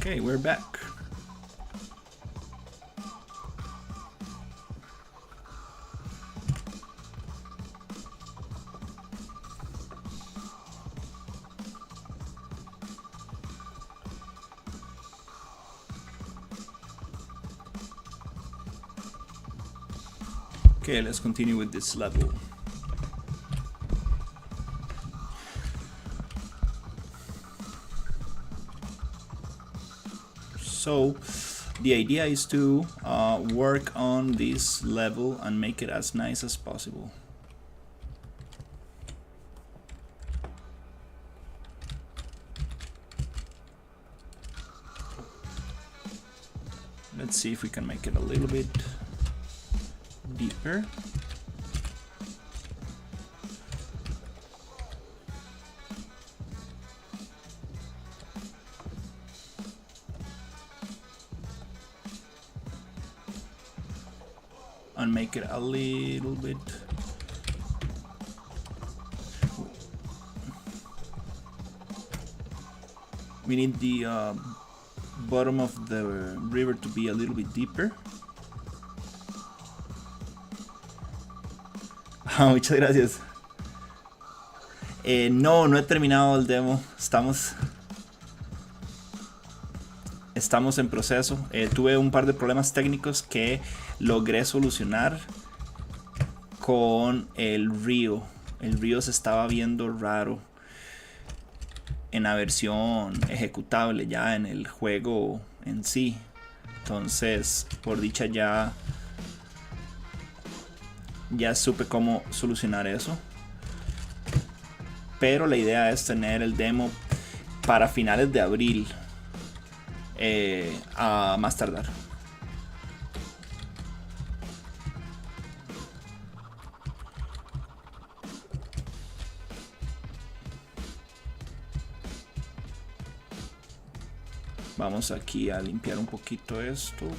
Okay, we're back. Okay, let's continue with this level. So the idea is to work on this level and make it as nice as possible. Let's see if we can make it a little bit deeper. And make it a little bit. We need the bottom of the river to be a little bit deeper. Muchas gracias. No he terminado el demo. Estamos en proceso. Tuve un par de problemas técnicos que logré solucionar con el río. El río se estaba viendo raro en la versión ejecutable, ya en el juego en sí. Entonces, por dicha ya supe cómo solucionar eso. Pero la idea es tener el demo para finales de abril. A más tardar. Vamos aquí a limpiar un poquito esto.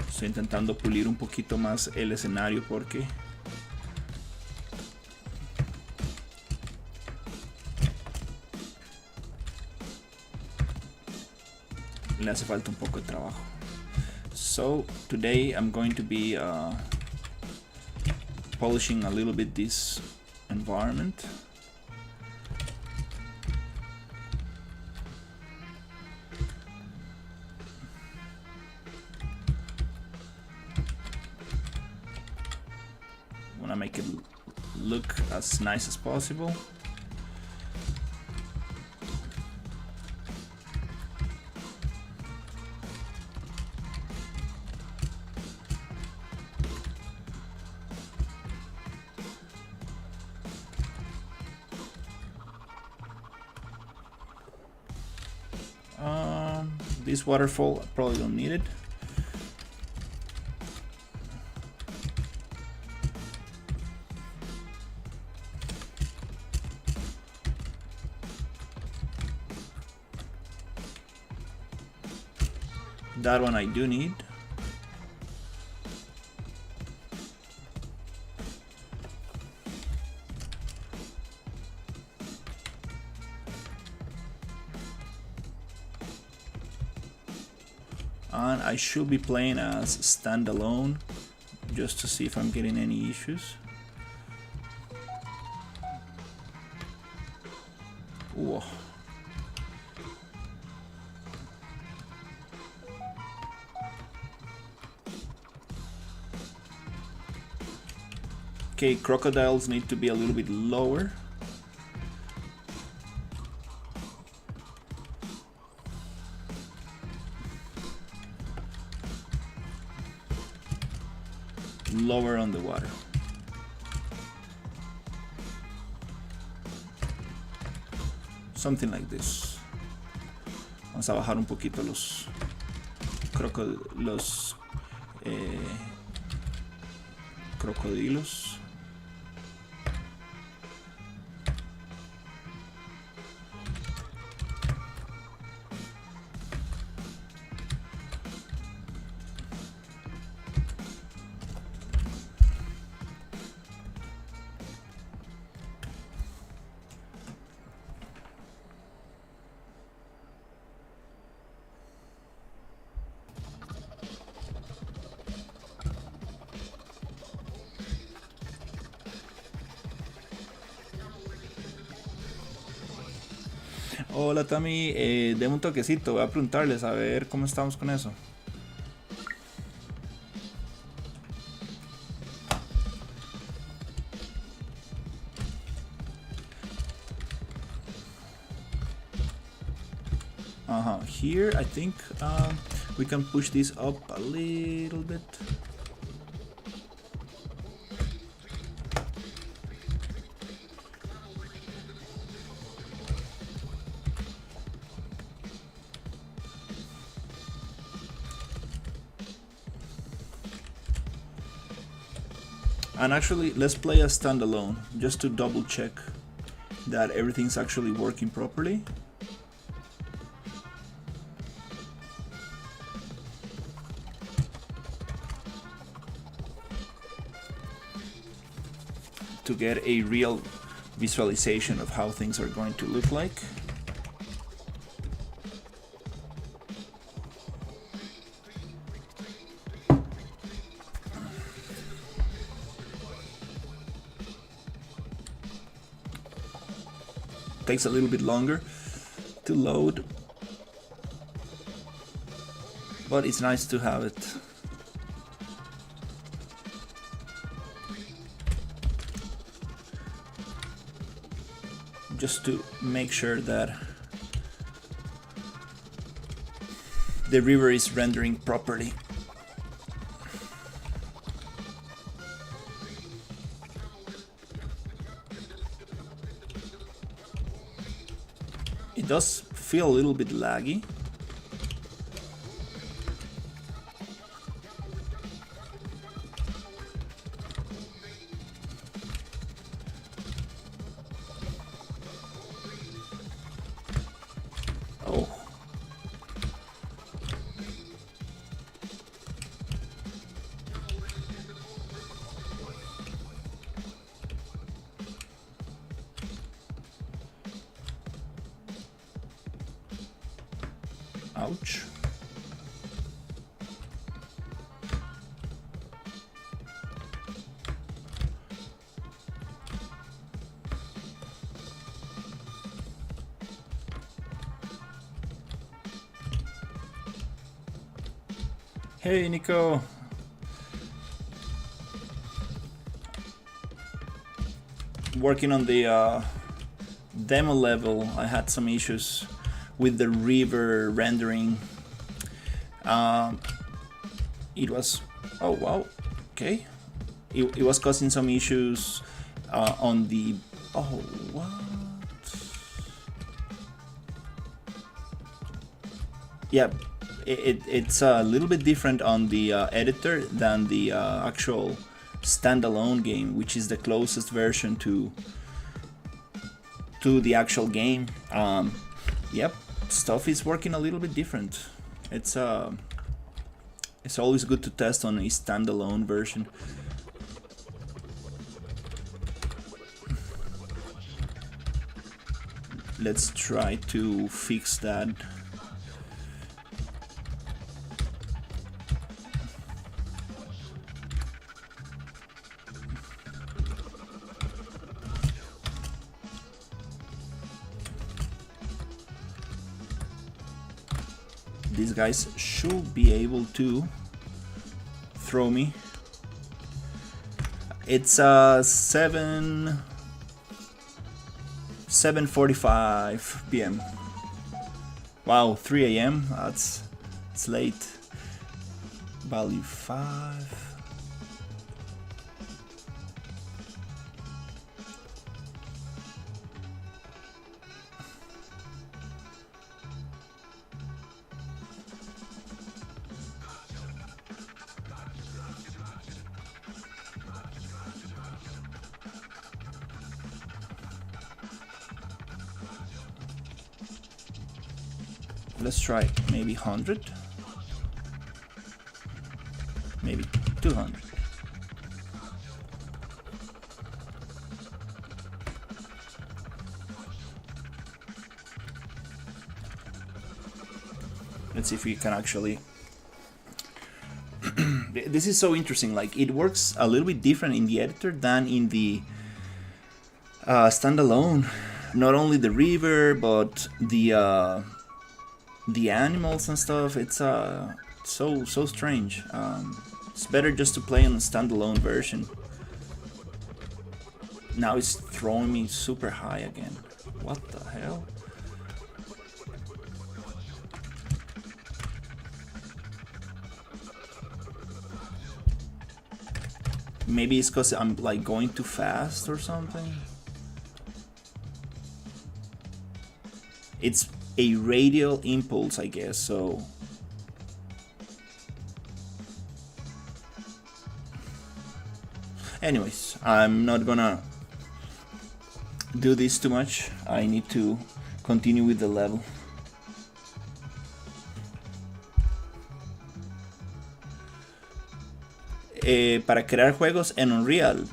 Estoy intentando pulir un poquito más el escenario porque le hace falta un poco de trabajo. So today I'm going to be polishing a little bit this environment. I want to make it look as nice as possible. This waterfall, I probably don't need it. That one I do need. And I should be playing as standalone just to see if I'm getting any issues. Whoa. Okay, crocodiles need to be a little bit lower. Lower on the water. Something like this. Vamos a bajar un poquito los crocodilos. Hola Tami, deme un toquecito, voy a preguntarles a ver cómo estamos con eso. Here I think we can push this up a little bit. And actually, let's play a standalone just to double check that everything's actually working properly. To get a real visualization of how things are going to look like. Takes a little bit longer to load, but it's nice to have it. Just to make sure that the river is rendering properly. It does feel a little bit laggy. Oh. Ouch. Hey Nico. Working on the demo level, I had some issues with the river rendering. It was, oh wow, okay. It was causing some issues on the, oh what? Yeah, it's a little bit different on the editor than the actual standalone game, which is the closest version to the actual game. Yep, stuff is working a little bit different. It's always good to test on a standalone version. Let's try to fix that. These guys should be able to throw me. It's 7:45 p.m. Wow, 3 a.m. It's late. Value 5. Let's try maybe 100, maybe 200. Let's see if we can actually. This is so interesting. Like, it works a little bit different in the editor than in the standalone. not only the river but the animals and stuff. It's so strange. It's better just to play on a standalone version. Now it's throwing me super high again. What the hell? Maybe it's because I'm like going too fast or something. It's a radial impulse, I guess, so anyways, I'm not gonna do this too much. I need to continue with the level. Para crear juegos en Unreal,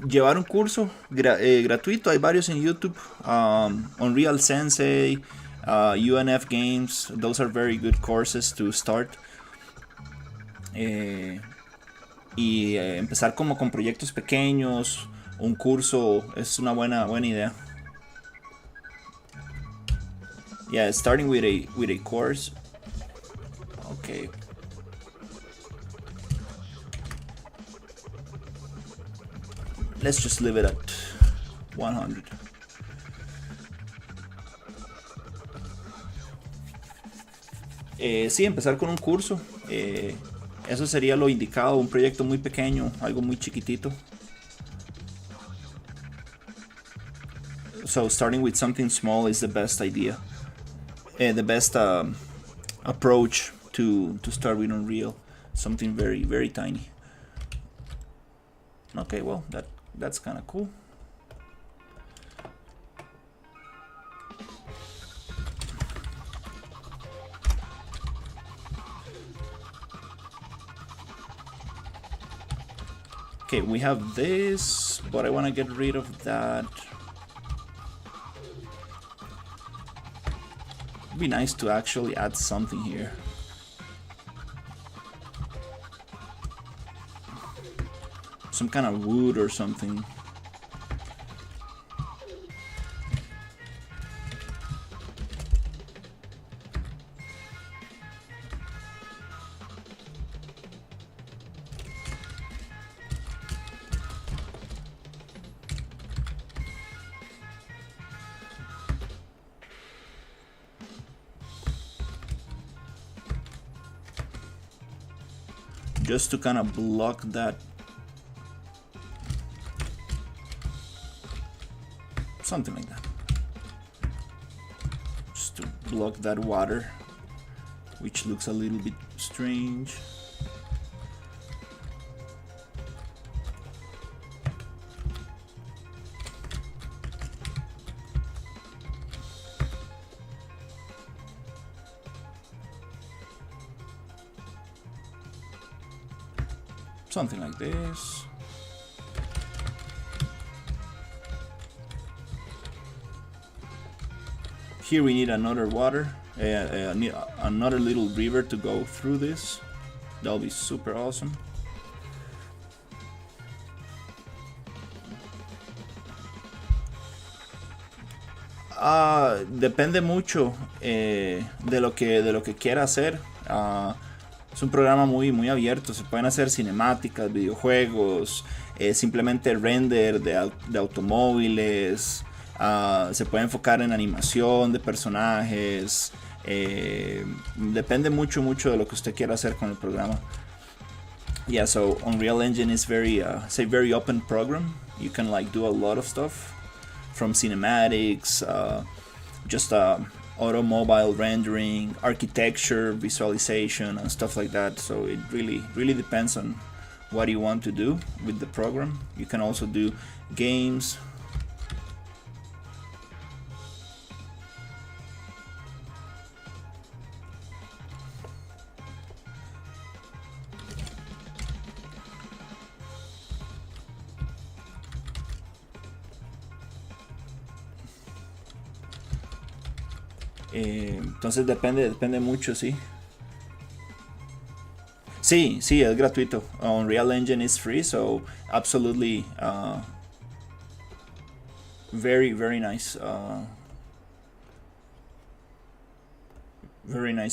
llevar un curso gratuito. Hay varios en YouTube. Unreal Sensei, UNF Games, those are very good courses to start. Y empezar como con proyectos pequeños. Un curso es una buena idea. Yeah, starting with a course. Okay. Let's just leave it at 100. Sí, empezar con un curso. Eso sería lo indicado, un proyecto muy pequeño, algo muy chiquitito. So starting with something small is the best idea. The best approach to start with Unreal. Something very tiny. Okay, well, that's kind of cool. Okay, we have this, but I want to get rid of that. It'd be nice to actually add something here. Some kind of wood or something. Just to kind of block that. Something like that. Just to block that water, which looks a little bit strange. Something like this. Here we need another water, another little river to go through this. That'll be super awesome. Depende mucho de lo que quiera hacer. Es un programa muy abierto. Se pueden hacer cinemáticas, videojuegos, simplemente render de automóviles. Se puede enfocar en animación de personajes. Depende mucho de lo que usted quiera hacer con el programa. Yeah, so Unreal Engine is it's a very open program. You can like do a lot of stuff, from cinematics, just automobile rendering, architecture, visualization, and stuff like that. So it really depends on what you want to do with the program. You can also do games. Entonces depende mucho, sí. Sí, sí, es gratuito. Unreal Engine is free, so absolutely very, very nice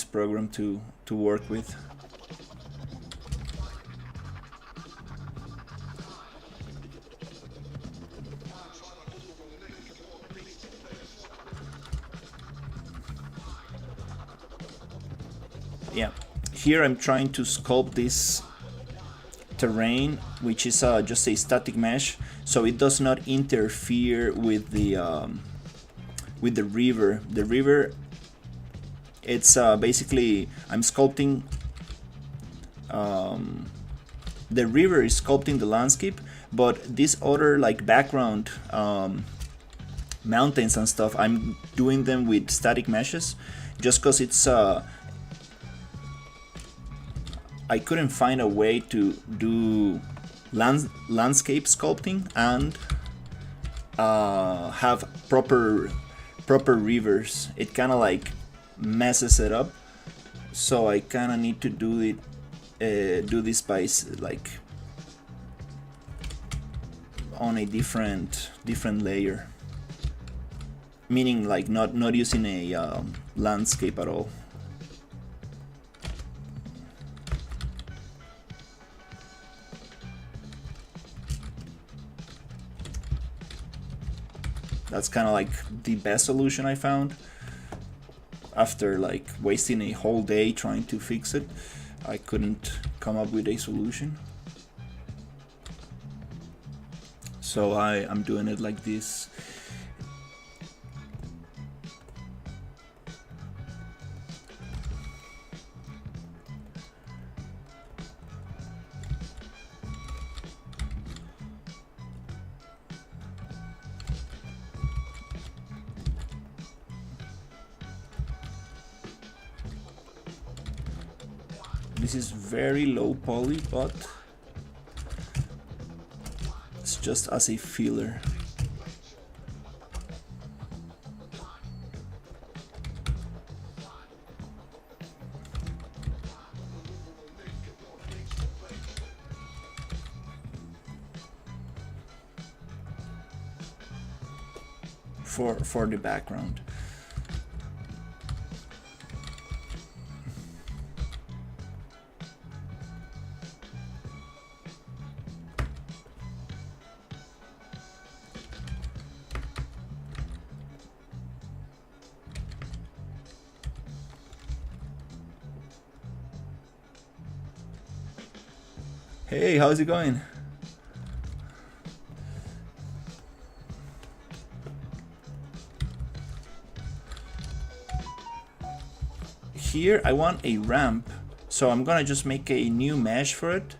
program to work with. Yeah, here I'm trying to sculpt this terrain, which is just a static mesh, so it does not interfere with the river. The river, it's basically I'm sculpting. The river is sculpting the landscape, but this other like background mountains and stuff, I'm doing them with static meshes, just because it's I couldn't find a way to do landscape sculpting and have proper rivers. It kind of like messes it up, so I kind of need to do this by like on a different layer, meaning like not using a landscape at all. That's kind of like the best solution I found. After like wasting a whole day trying to fix it, I couldn't come up with a solution. So I'm doing it like this. This is very low poly, but it's just as a filler. For the background. Hey, how's it going? Here I want a ramp, so I'm gonna just make a new mesh for it.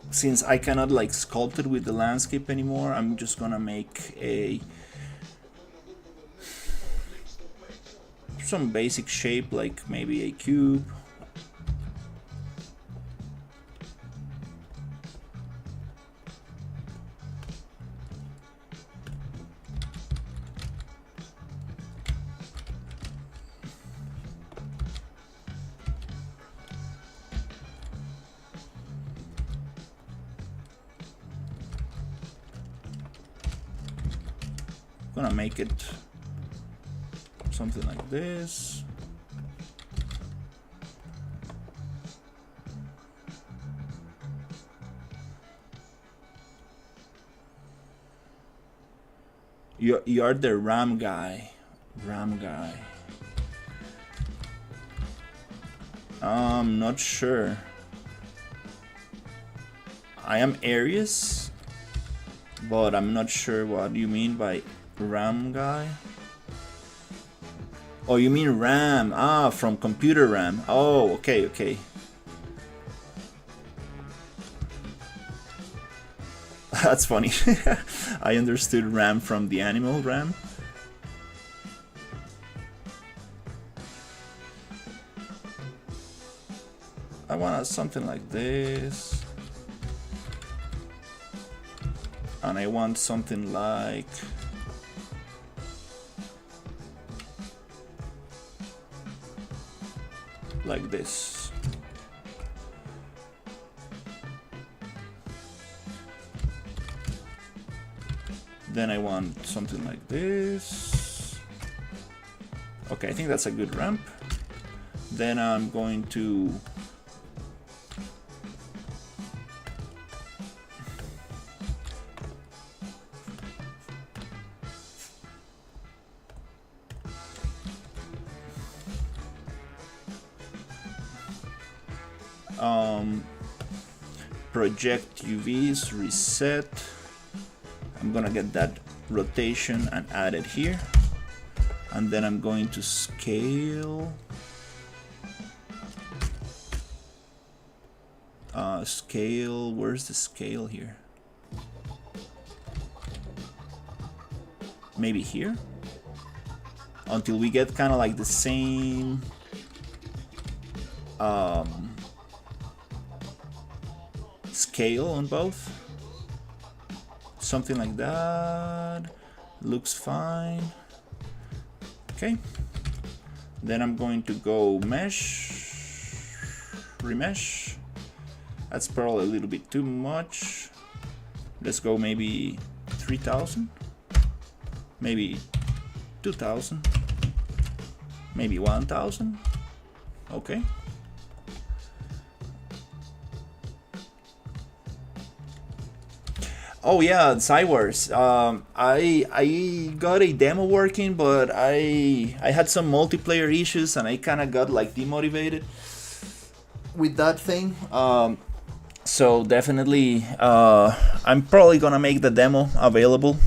Since I cannot like sculpt it with the landscape anymore, I'm just gonna make some basic shape, like maybe a cube. Gonna make it something like this. You're the RAM guy. Not sure. I am Aries, but I'm not sure what you mean by RAM guy. Oh, you mean RAM? Ah, from computer RAM. Oh, okay. That's funny. I understood RAM from the animal RAM. I want something like this. And I want something like like this. Then I want something like this. Okay, I think that's a good ramp. Then I'm going to project UVs, reset. I'm gonna get that rotation and add it here. And then I'm going to scale. Scale, where's the scale here? Maybe here? Until we get kind of like the same scale on both. Something like that. Looks fine. Okay. Then I'm going to go mesh, remesh. That's probably a little bit too much. Let's go maybe 3000, maybe 2000, maybe 1000. Okay. Oh yeah, Cywars. I got a demo working, but I had some multiplayer issues and I kind of got like demotivated with that thing. So definitely, I'm probably gonna make the demo available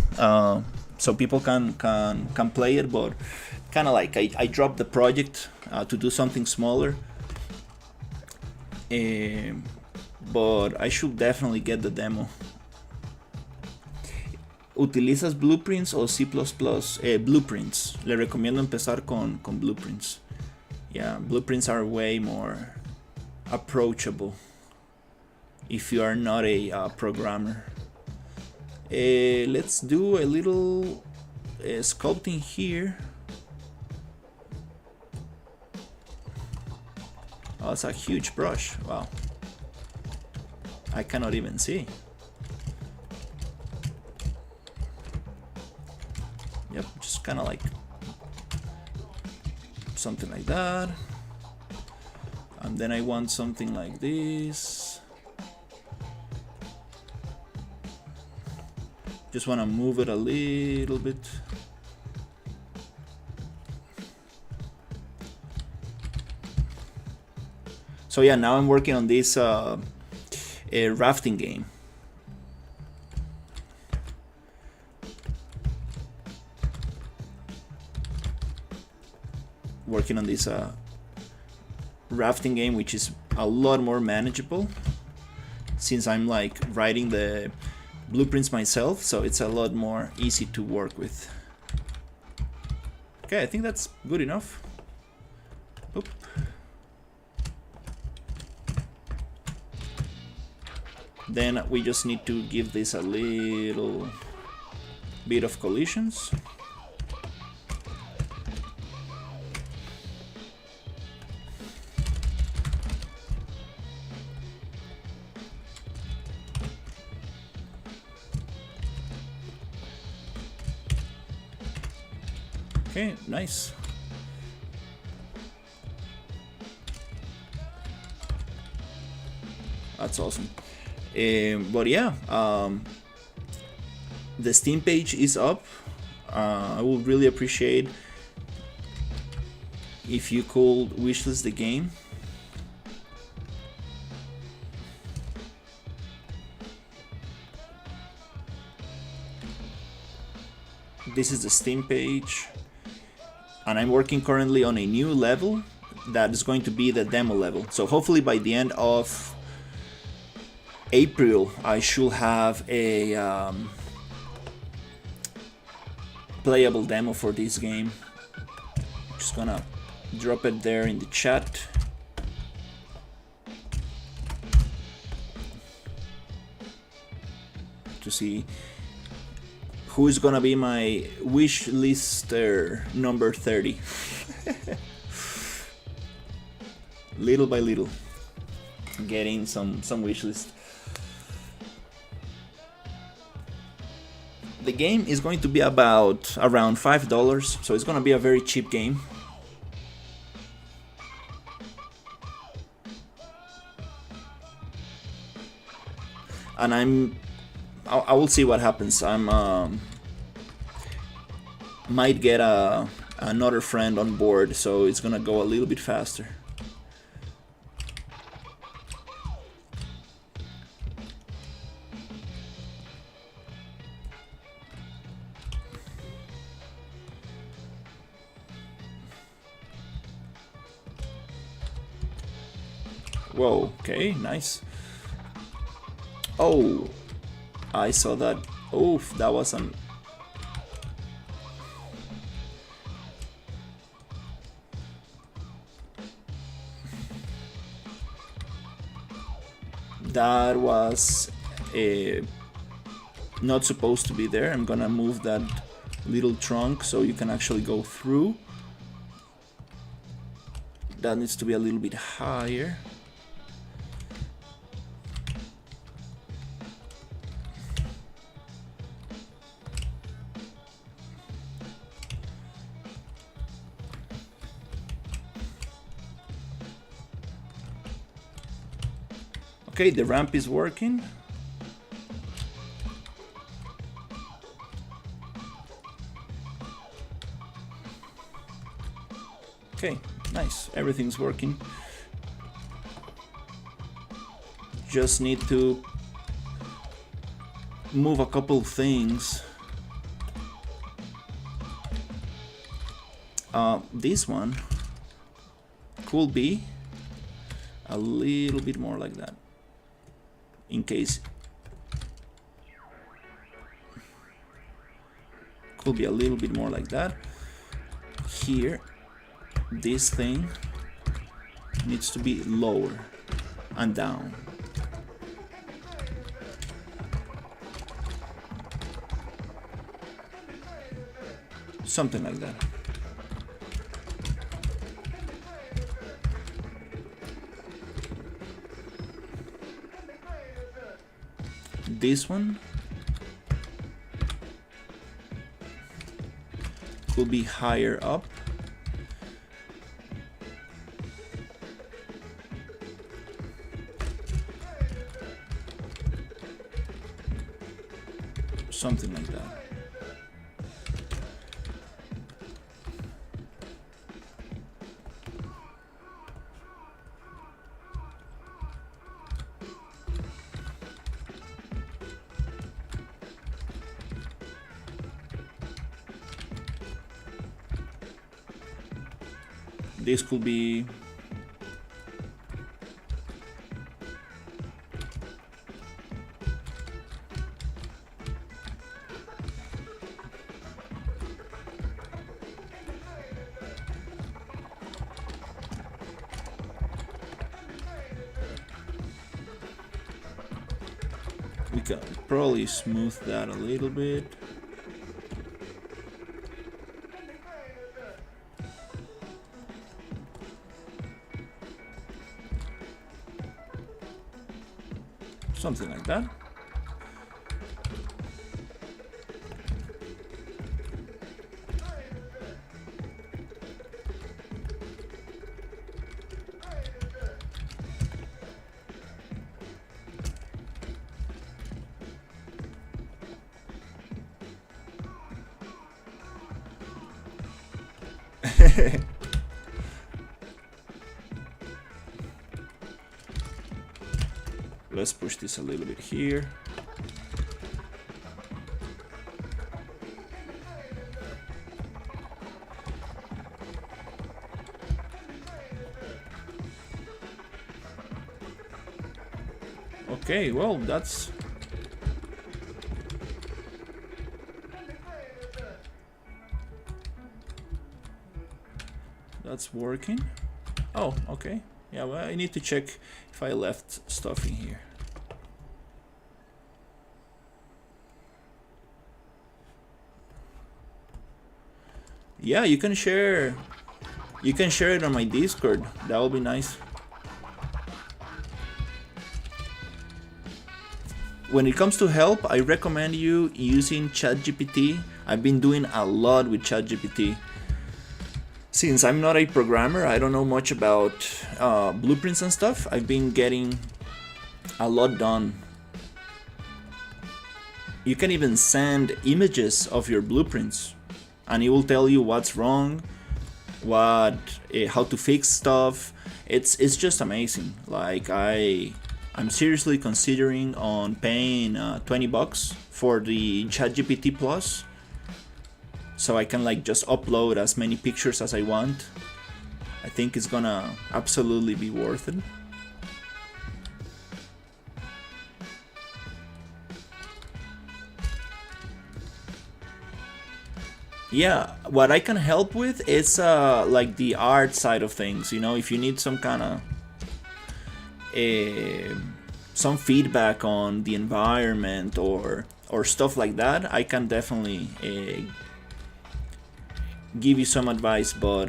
so people can play it. But kind of like I dropped the project to do something smaller. But I should definitely get the demo. ¿Utilizas blueprints o C++? Blueprints. Le recomiendo empezar con blueprints. Yeah, blueprints are way more approachable if you are not a programmer. Let's do a little sculpting here. Oh, it's a huge brush. Wow. I cannot even see. Yep, just kind of like something like that. And then I want something like this. Just want to move it a little bit. So yeah, now I'm working on this rafting game. Working on this rafting game, which is a lot more manageable since I'm like writing the blueprints myself, so it's a lot more easy to work with. Okay, I think that's good enough. Oop. Then we just need to give this a little bit of collisions. Okay, nice. That's awesome. But yeah, the Steam page is up. I would really appreciate if you could wishlist the game. This is the Steam page. And I'm working currently on a new level that is going to be the demo level. So hopefully by the end of April I should have a playable demo for this game. Just gonna drop it there in the chat. To see who is gonna be my wish lister number 30. little by little, getting some wishlist. The game is going to be about around $5, so it's going to be a very cheap game. And I will see what happens. Might get another friend on board, so it's gonna go a little bit faster. Whoa, okay, nice. Oh, I saw that. Oof, that was an... That was not supposed to be there. I'm gonna move that little trunk so you can actually go through. That needs to be a little bit higher. Okay, the ramp is working. Okay, nice. Everything's working. Just need to move a couple things. This one could be a little bit more like that. In case, could be a little bit more like that. Here, this thing needs to be lower and down. Something like that. This one could be higher up. Something like that. This could be we can probably smooth that a little bit. Something like that. Let's push this a little bit here. Okay, well, that's working. Oh, okay. Yeah, well, I need to check if I left stuff in here. Yeah, you can share it on my Discord. That would be nice. when it comes to help, I recommend you using ChatGPT. I've been doing a lot with ChatGPT. Since I'm not a programmer, I don't know much about blueprints and stuff. I've been getting a lot done. You can even send images of your blueprints, and it will tell you what's wrong, how to fix stuff. It's just amazing. Like I'm seriously considering on paying $20 for the ChatGPT Plus, so I can like just upload as many pictures as I want. I think it's gonna absolutely be worth it. Yeah, what I can help with is like the art side of things. You know, if you need some kind of some feedback on the environment or stuff like that, I can definitely give you some advice. But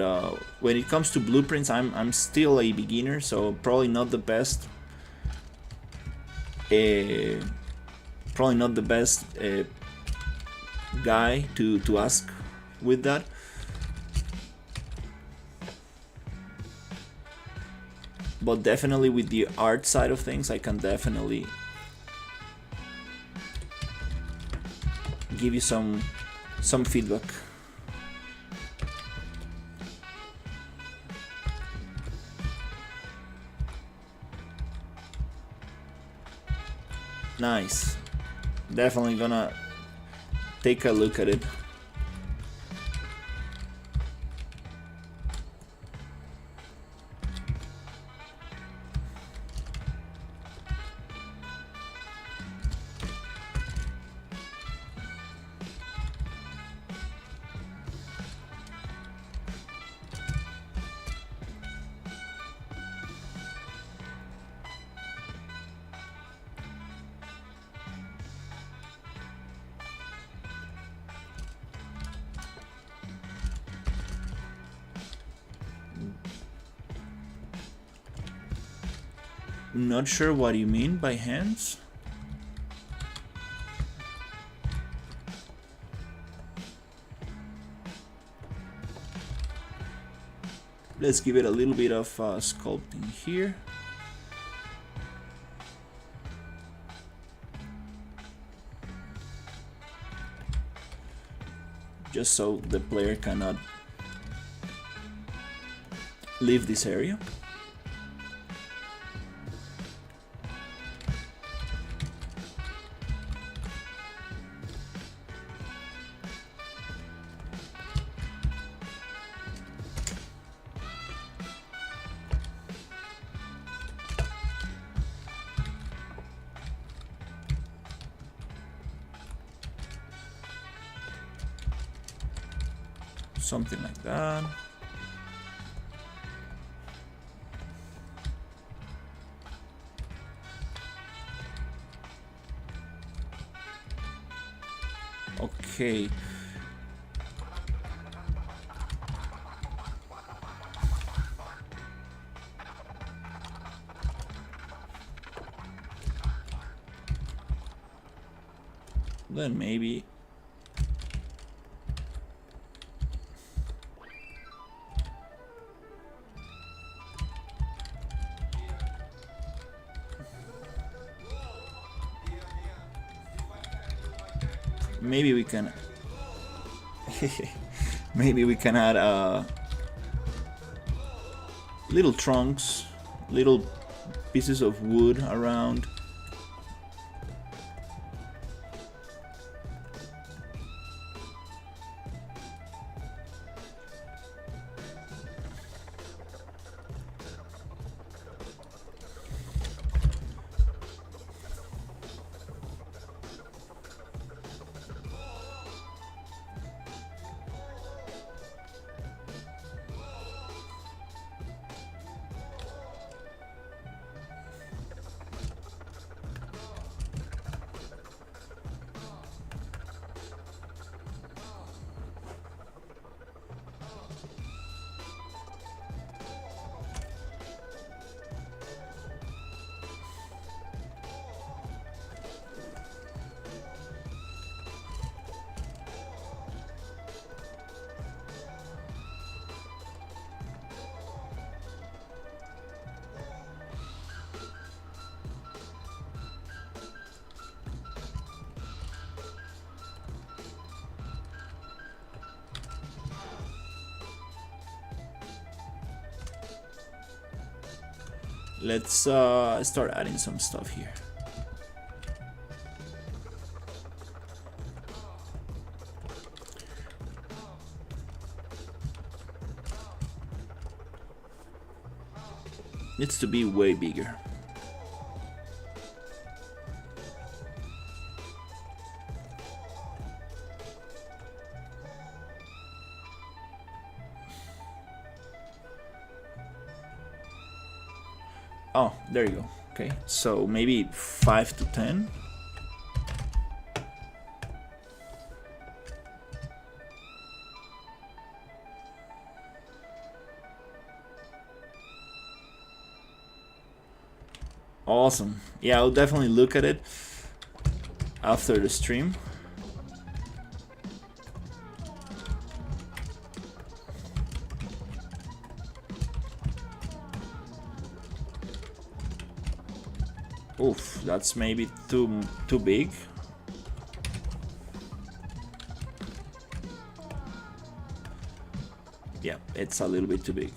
when it comes to blueprints, I'm still a beginner, so probably not the best. Probably not the best guy to ask with that. But definitely with the art side of things, I can definitely give you some feedback. Nice. Definitely gonna take a look at it. Not sure what you mean by hands. Let's give it a little bit of sculpting here. Just so the player cannot leave this area. Something like that. Okay. Then maybe we can maybe we can add little trunks, little pieces of wood around. Let's start adding some stuff here. Needs to be way bigger. Oh, there you go. Okay, so maybe 5 to 10. Awesome. Yeah, I'll definitely look at it after the stream. Oof, that's maybe too big. Yeah, it's a little bit too big.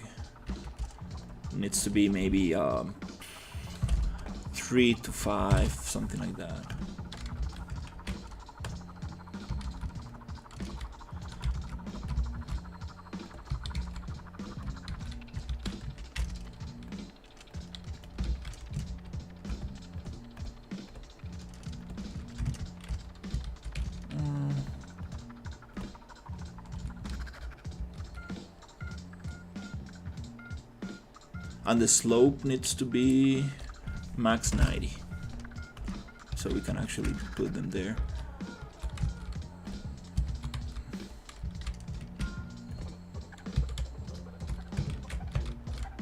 Needs to be maybe 3 to 5, something like that. And the slope needs to be max 90, so we can actually put them there.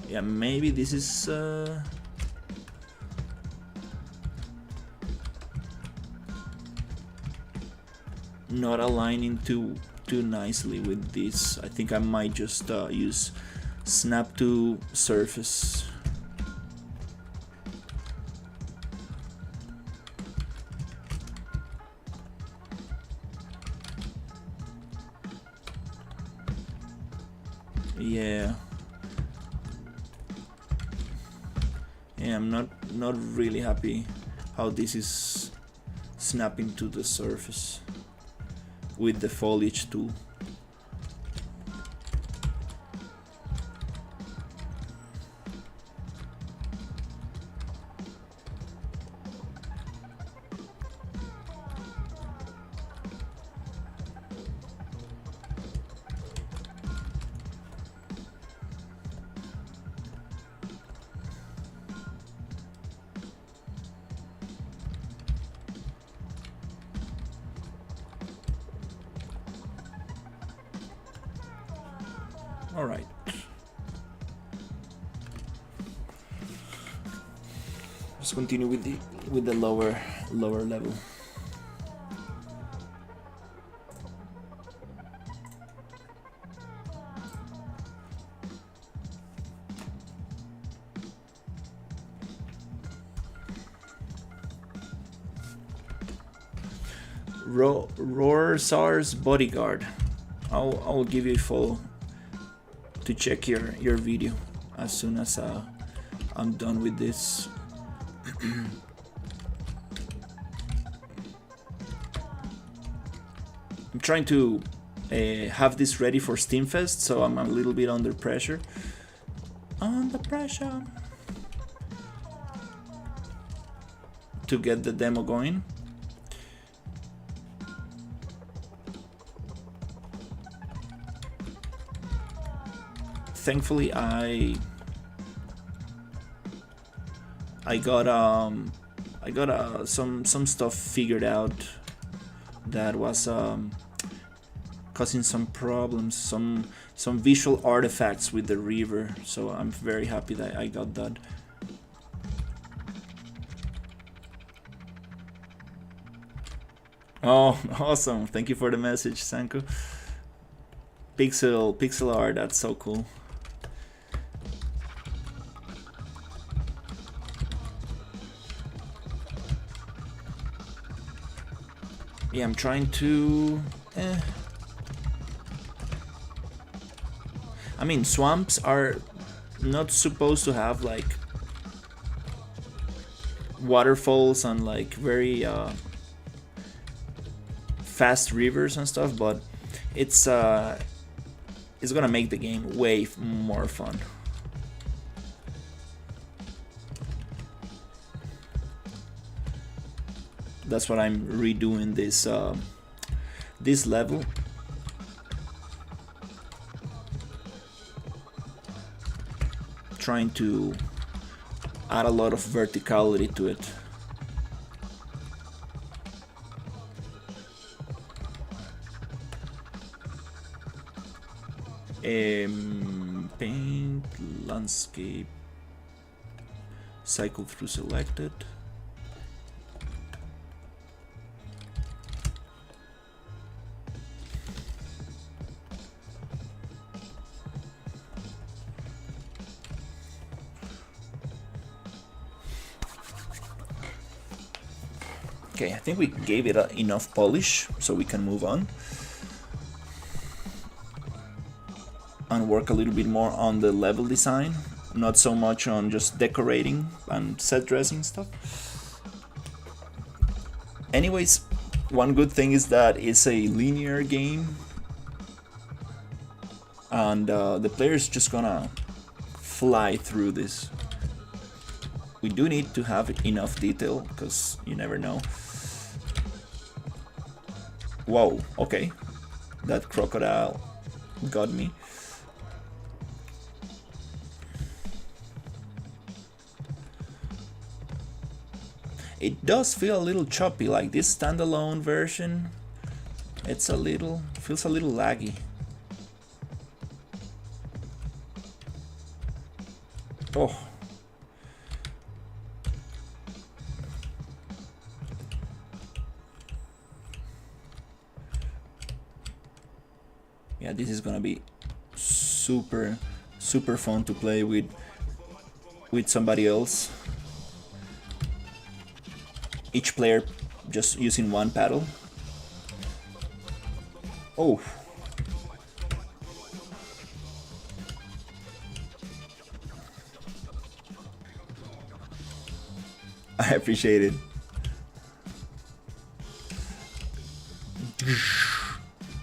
Yeah, maybe this is not aligning too nicely with this. I think I might just use snap to surface. Yeah, I'm not really happy how this is snapping to the surface with the foliage tool. All right. Let's continue with the lower level. Roarsar's bodyguard. I'll give you a follow to check your video as soon as I'm done with this. I'm trying to have this ready for Steamfest, so I'm a little bit under pressure. Under pressure to get the demo going. Thankfully, I got some stuff figured out that was causing some problems, some visual artifacts with the river. So I'm very happy that I got that. Oh, awesome! Thank you for the message, Sanko. Pixel art, that's so cool. Yeah, I'm trying to... I mean, swamps are not supposed to have like waterfalls and like very fast rivers and stuff, but it's gonna make the game way more fun. That's what I'm redoing this level. Trying to add a lot of verticality to it. Paint, landscape, cycle through selected. Okay, I think we gave it enough polish, so we can move on and work a little bit more on the level design, not so much on just decorating and set dressing stuff. Anyways, one good thing is that it's a linear game, and the player is just gonna fly through this. We do need to have enough detail, because you never know. Whoa, okay. That crocodile got me. It does feel a little choppy, like this standalone version. It's feels a little laggy. Oh. Yeah, this is gonna be super fun to play with somebody else. Each player just using one paddle. Oh. I appreciate it.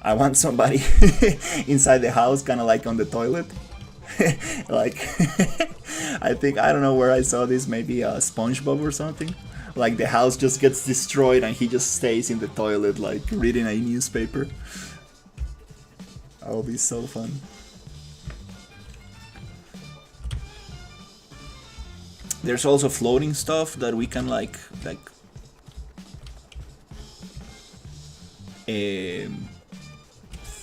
I want somebody inside the house, kind of like on the toilet. Like, I don't know where I saw this, maybe SpongeBob or something. Like the house just gets destroyed and he just stays in the toilet, like reading a newspaper. That'll be so fun. There's also floating stuff that we can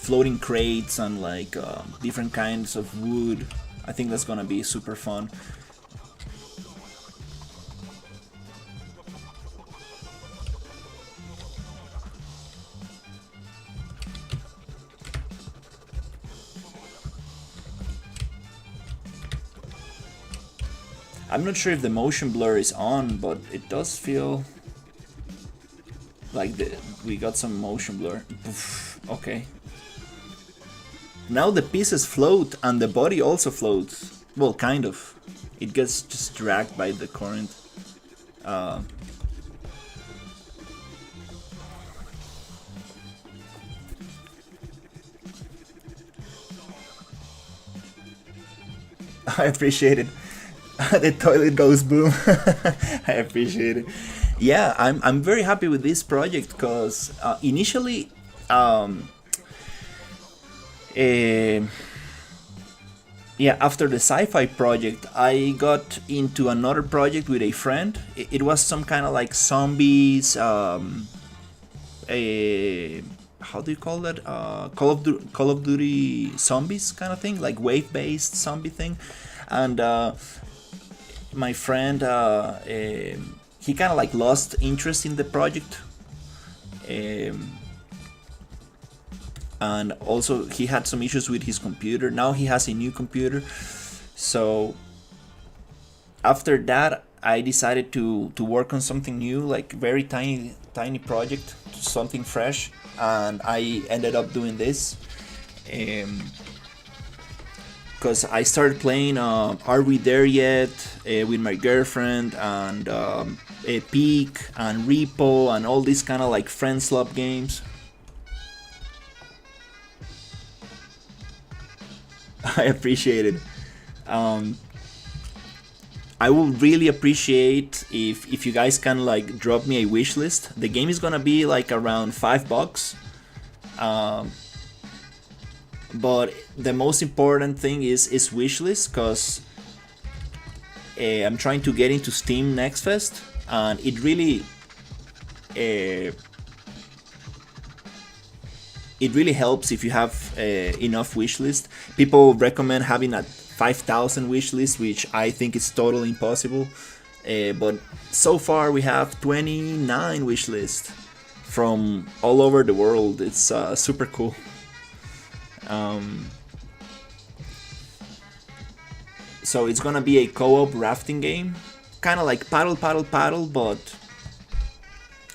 floating crates and different kinds of wood. I think that's gonna be super fun. I'm not sure if the motion blur is on, but it does feel like we got some motion blur. Okay. Now the pieces float and the body also floats. Well, kind of. It gets just dragged by the current. I appreciate it. The toilet goes boom. I appreciate it. Yeah, I'm very happy with this project because initially, after the sci-fi project, I got into another project with a friend. It was some kind of like zombies. How do you call that? Call of Duty zombies kind of thing, like wave-based zombie thing, and my friend he kind of like lost interest in the project, and also he had some issues with his computer. Now he has a new computer, so after that I decided to work on something new, like very tiny project, something fresh, and I ended up doing this. Because because I started playing Are We There Yet with my girlfriend, and Peak and Repo and all these kind of like friend swap games. I appreciate it. I would really appreciate if you guys can like drop me a wish list. The game is gonna be like around $5. But the most important thing is wishlist, because I'm trying to get into Steam Next Fest, and it really helps if you have enough wishlist. People recommend having a 5,000 wishlist, which I think is totally impossible. But so far we have 29 wishlist from all over the world. It's super cool. So it's gonna be a co-op rafting game, kind of like paddle, but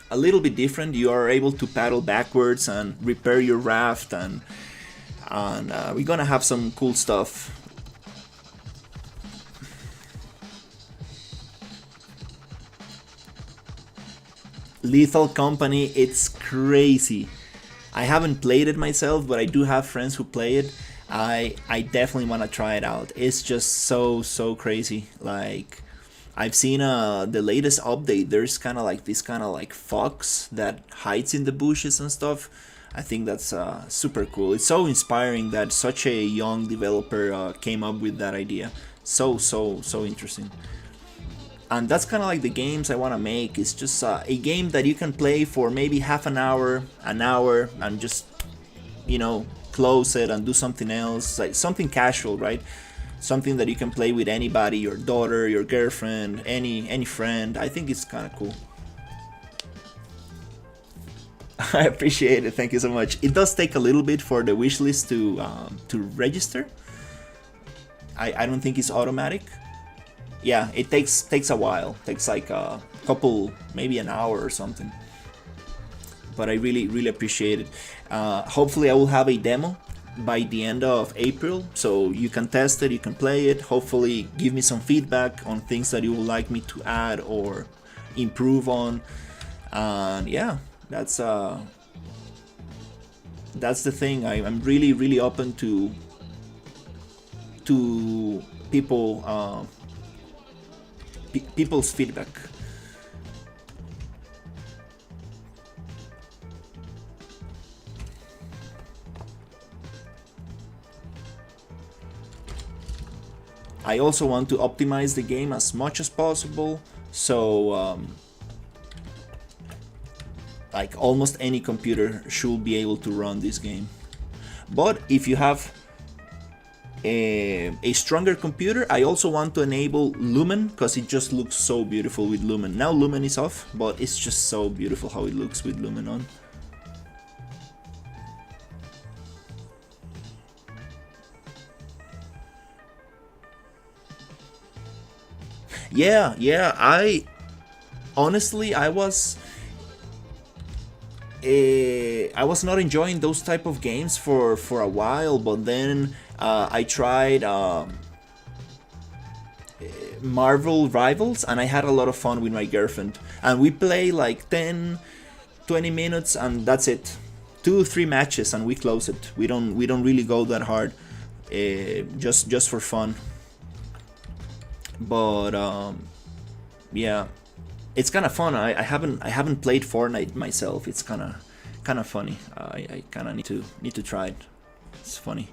a little bit different. You are able to paddle backwards and repair your raft, and we're gonna have some cool stuff. Lethal Company, it's crazy. I haven't played it myself, but I do have friends who play it. I definitely want to try it out. It's just so crazy. Like, I've seen the latest update. There's kind of like this kind of like fox that hides in the bushes and stuff. I think that's super cool. It's so inspiring that such a young developer came up with that idea. So interesting. And that's kind of like the games I want to make. It's just a game that you can play for maybe half an hour, and just, close it and do something else, like something casual, right? Something that you can play with anybody, your daughter, your girlfriend, any friend. I think it's kind of cool. I appreciate it. Thank you so much. It does take a little bit for the wish list to register. I don't think it's automatic. Yeah, it takes a while. Takes like a couple, maybe an hour or something. But I really appreciate it. Hopefully I will have a demo by the end of April, so you can test it, you can play it. Hopefully give me some feedback on things that you would like me to add or improve on. And yeah, that's the thing. I'm really open to people, people's feedback. I also want to optimize the game as much as possible, so like almost any computer should be able to run this game. But if you have a stronger computer, I also want to enable Lumen, because it just looks so beautiful with Lumen. Now Lumen is off, but it's just so beautiful how it looks with Lumen on. Yeah, I honestly I was not enjoying those type of games for a while, but then I tried Marvel Rivals, and I had a lot of fun with my girlfriend, and we play like 10-20 minutes and that's it. 2-3 matches and we close it. We don't really go that hard, just for fun. But yeah, it's kind of fun. I haven't played Fortnite myself. It's kind of funny. I kind of need to try it. It's funny.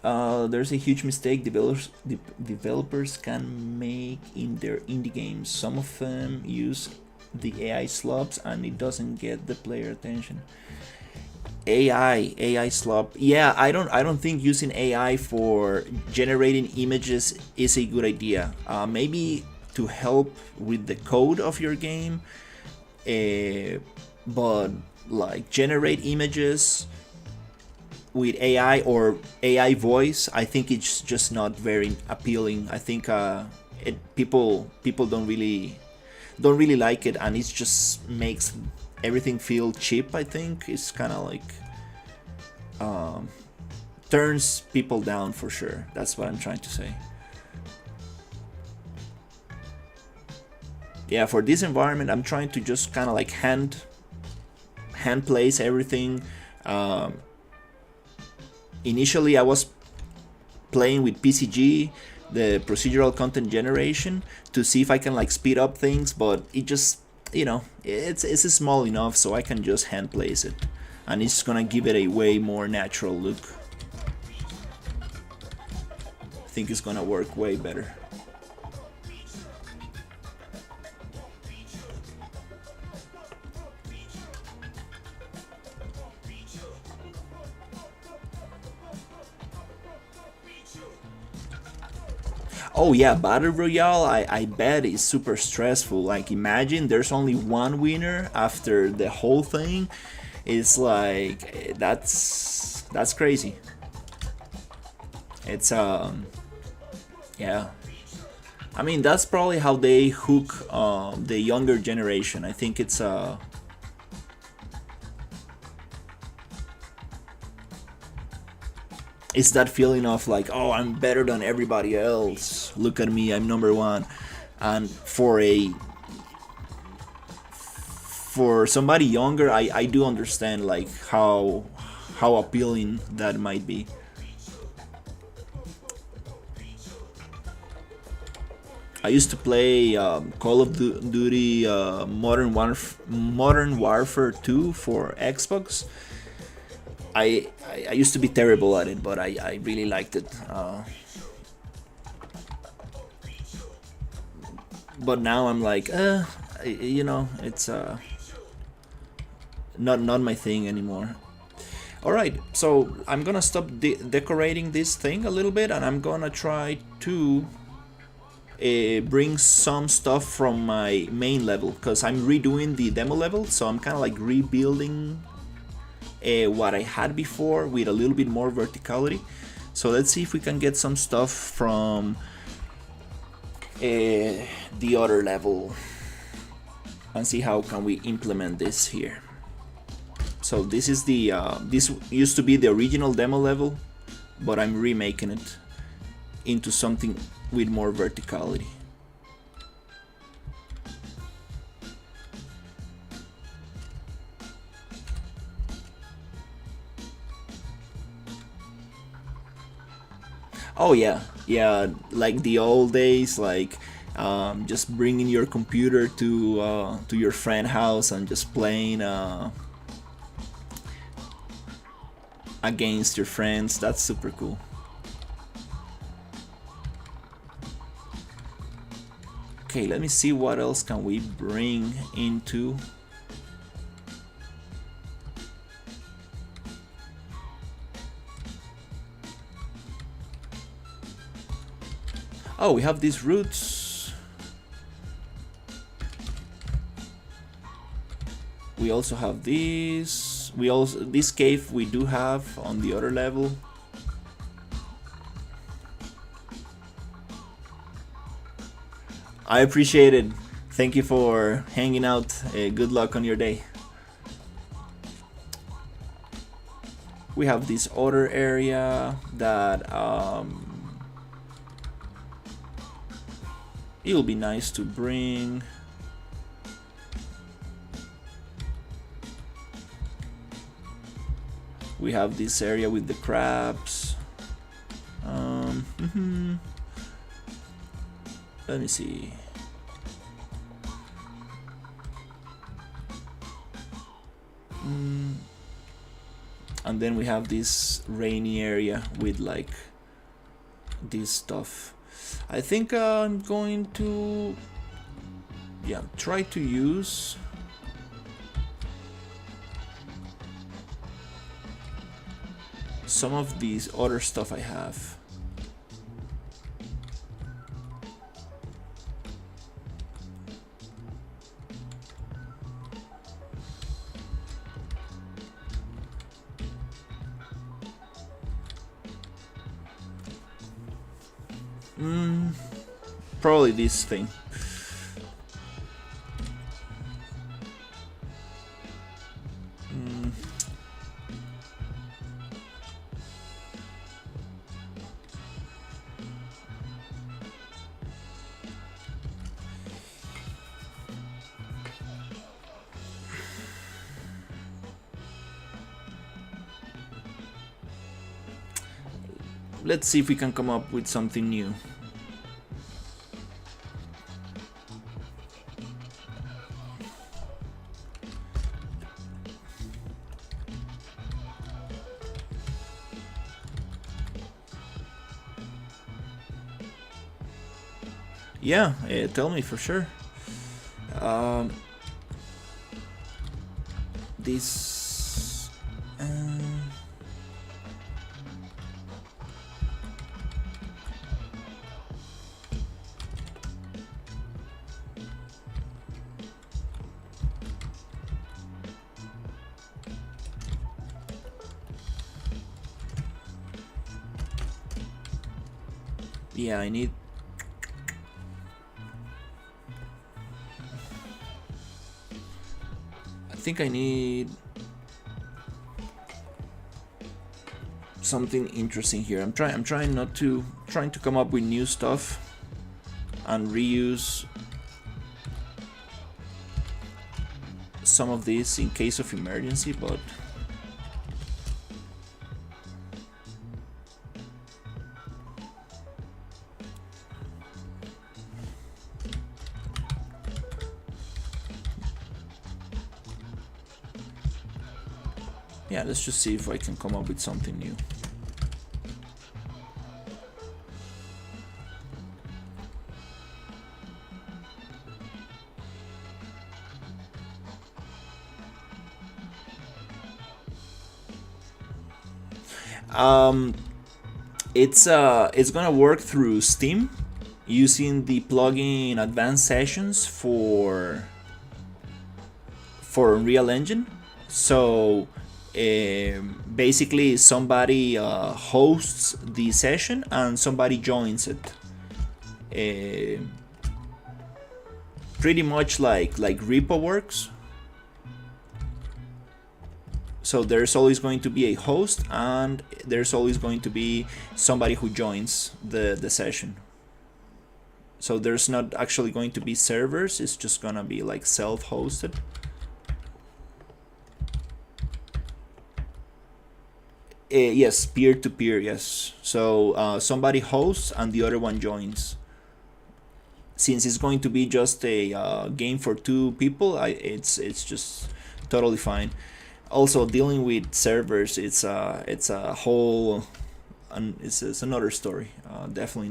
There's a huge mistake developers can make in their indie games. Some of them use the AI slubs and it doesn't get the player attention. AI slop. Yeah, I don't think using AI for generating images is a good idea. Maybe to help with the code of your game, but like generate images with AI or AI voice, I think it's just not very appealing. I think people don't really like it, and it just makes everything feel cheap. I think it's kind of like turns people down for sure. That's what I'm trying to say. Yeah, for this environment, I'm trying to just kind of like hand place everything. Initially, I was playing with PCG, the procedural content generation, to see if I can like speed up things, but it just, you know, it's small enough so I can just hand place it, and it's gonna give it a way more natural look. I think it's gonna work way better. Oh yeah, Battle Royale, I bet is super stressful. Like imagine there's only one winner after the whole thing. It's like that's crazy. It's yeah. I mean that's probably how they hook the younger generation. I think it's it's that feeling of like, oh, I'm better than everybody else. Look at me, I'm number one. And for somebody younger, I do understand like how appealing that might be. I used to play Call of Duty Modern Warfare 2 for Xbox. I used to be terrible at it, but I really liked it. But now I'm like, you know, it's not my thing anymore. All right, so I'm gonna stop decorating this thing a little bit, and I'm gonna try to bring some stuff from my main level, because I'm redoing the demo level, so I'm kind of like rebuilding what I had before with a little bit more verticality. So let's see if we can get some stuff from the other level and see how can we implement this here. So this is the this used to be the original demo level, but I'm remaking it into something with more verticality. Oh yeah, yeah, like the old days, like just bringing your computer to your friend house and just playing against your friends. That's super cool. Okay, let me see what else can we bring into. Oh, we have these roots. We also have these. This cave we do have on the other level. I appreciate it. Thank you for hanging out. Good luck on your day. We have this other area that it'll be nice to bring. We have this area with the crabs. Let me see. And then we have this rainy area with like this stuff. I think I'm going to try to use some of these other stuff I have. Probably this thing. let's see if we can come up with something new. Yeah, tell me for sure. This. Yeah, I need. I think I need something interesting here. I'm trying to come up with new stuff and reuse some of this in case of emergency, but yeah, let's just see if I can come up with something new. It's gonna work through Steam using the plugin Advanced Sessions for Unreal Engine. So basically somebody hosts the session and somebody joins it. Pretty much like Repo works. So there's always going to be a host and there's always going to be somebody who joins the session. So there's not actually going to be servers, it's just gonna be like self-hosted. Yes, peer-to-peer, yes. So somebody hosts and the other one joins. Since it's going to be just a game for two people, it's just totally fine. Also, dealing with servers, it's a whole, it's another story. Definitely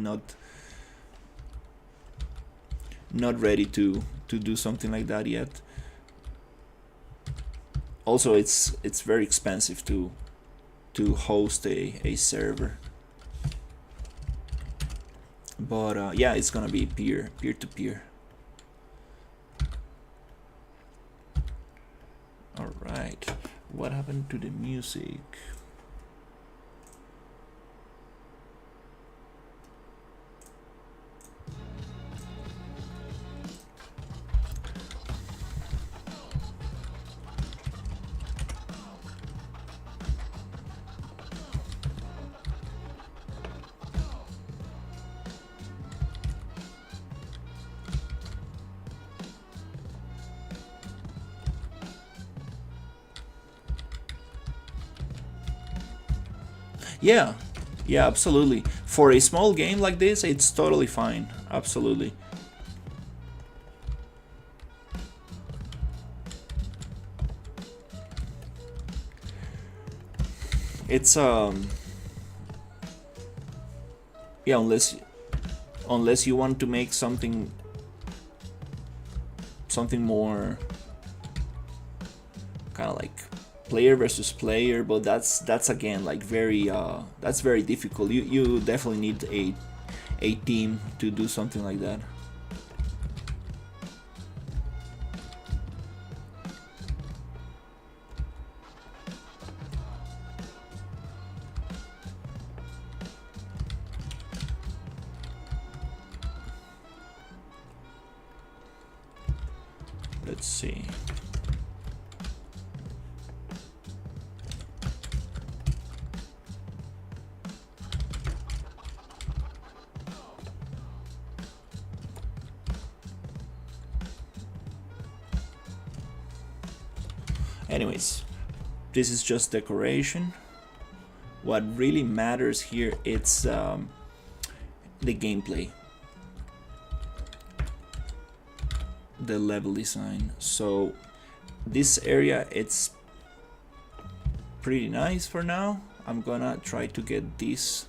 not ready to do something like that yet. Also, it's very expensive to host a server. But yeah, it's gonna be peer-to-peer. All right, what happened to the music? Yeah, absolutely. For a small game like this, it's totally fine. Absolutely. It's yeah, unless you want to make something more kind of like player versus player, but that's again like that's very difficult. You definitely need a team to do something like that. Let's see. Anyways, this is just decoration. What really matters here, it's the gameplay, the level design. So this area, it's pretty nice for now. I'm gonna try to get this.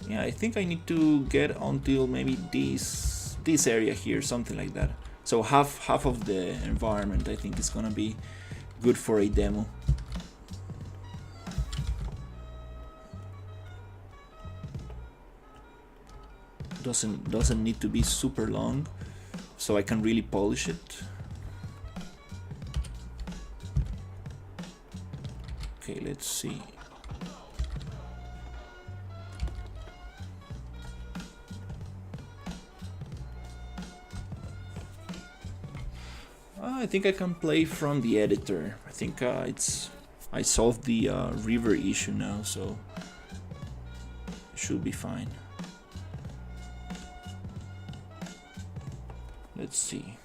Yeah, I think I need to get until maybe this area here, something like that. So half of the environment, I think, is gonna be good for a demo. Doesn't need to be super long, so I can really polish it. Okay, let's see. I think I can play from the editor. I think I solved the river issue now, so it should be fine. Let's see.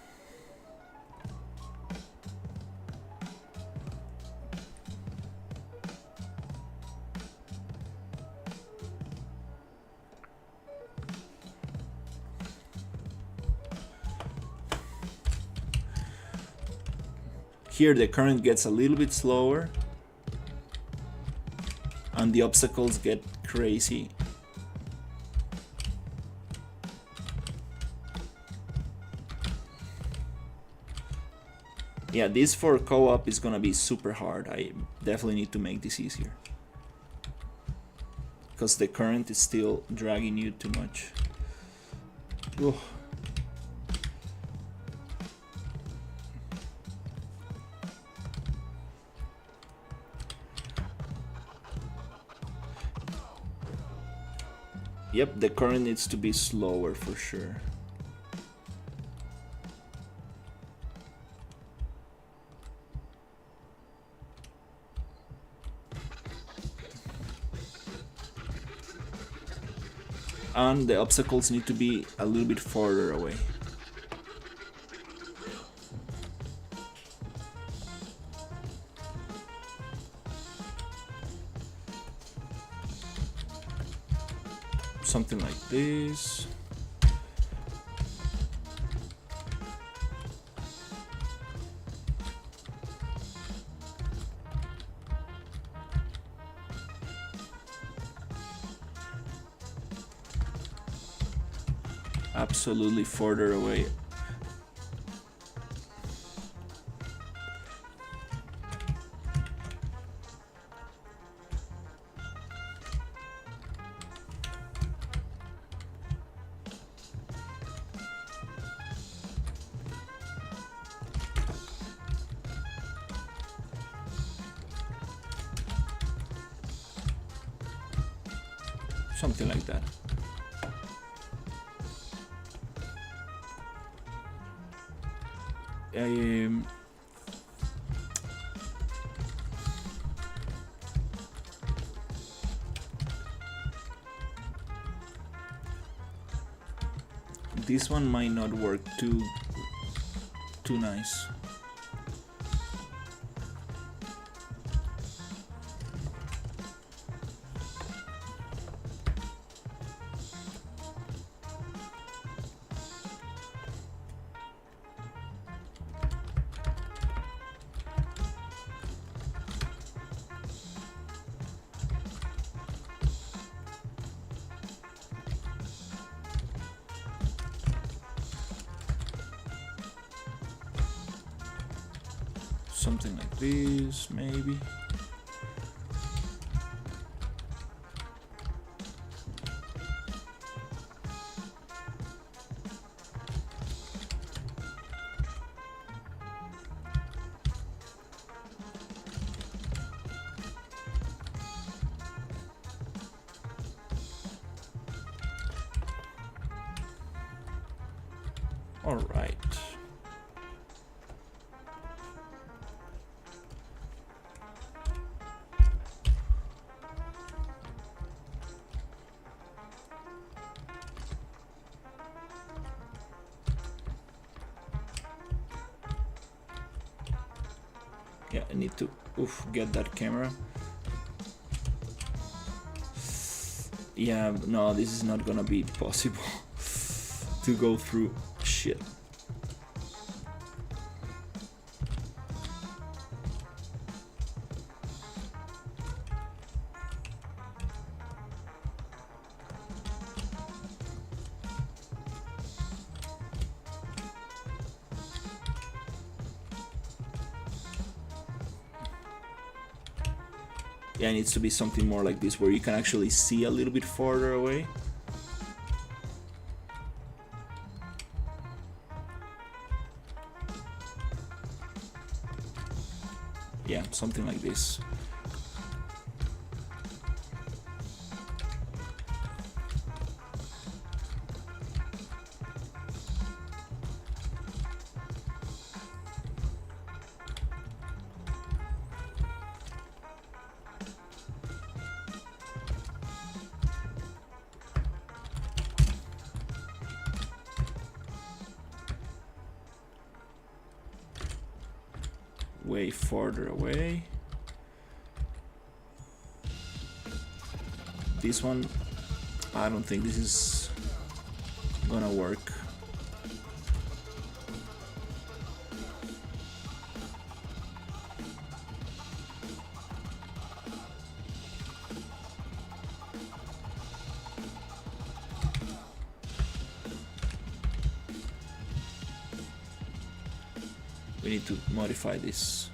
Here the current gets a little bit slower and the obstacles get crazy. Yeah, this for co-op is gonna be super hard. I definitely need to make this easier, because the current is still dragging you too much. Ugh. Yep, the current needs to be slower for sure. And the obstacles need to be a little bit farther away. Something like this. Absolutely further away. Something like that. This one might not work too nice. Something like this, maybe. All right. I need to get that camera. Yeah, no, this is not gonna be possible to go through. Shit. Yeah, it needs to be something more like this, where you can actually see a little bit farther away. Yeah, something like this. Way farther away. This one, I don't think this is gonna work. We need to modify this.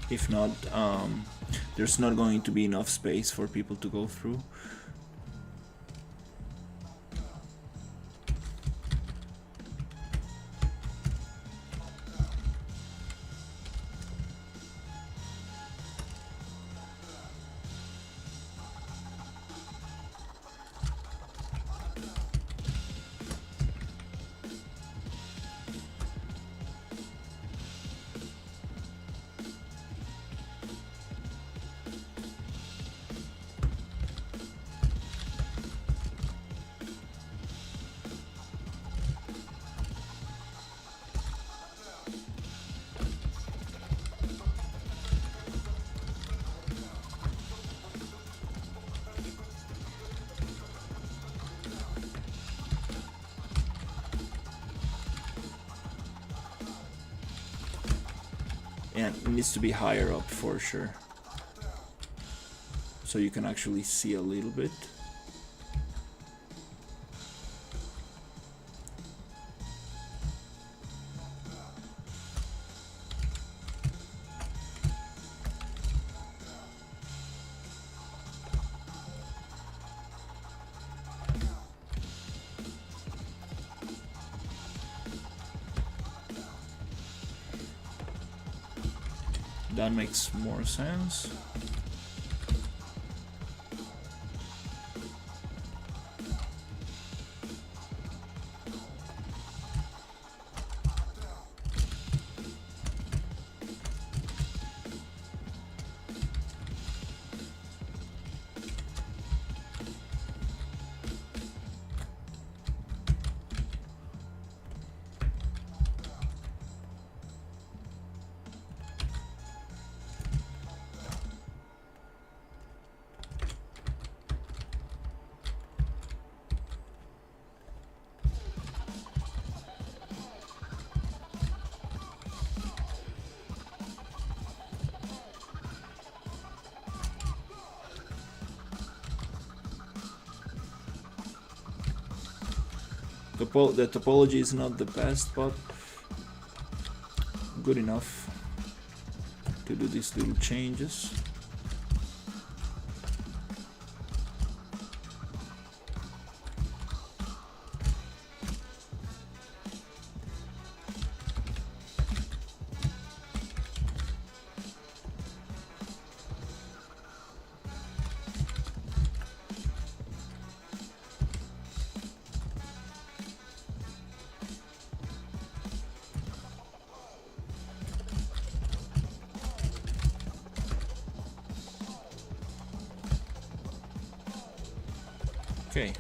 If not, there's not going to be enough space for people to go through. And it needs to be higher up for sure, so you can actually see a little bit. That makes more sense. The topology is not the best, but good enough to do these little changes. Okay.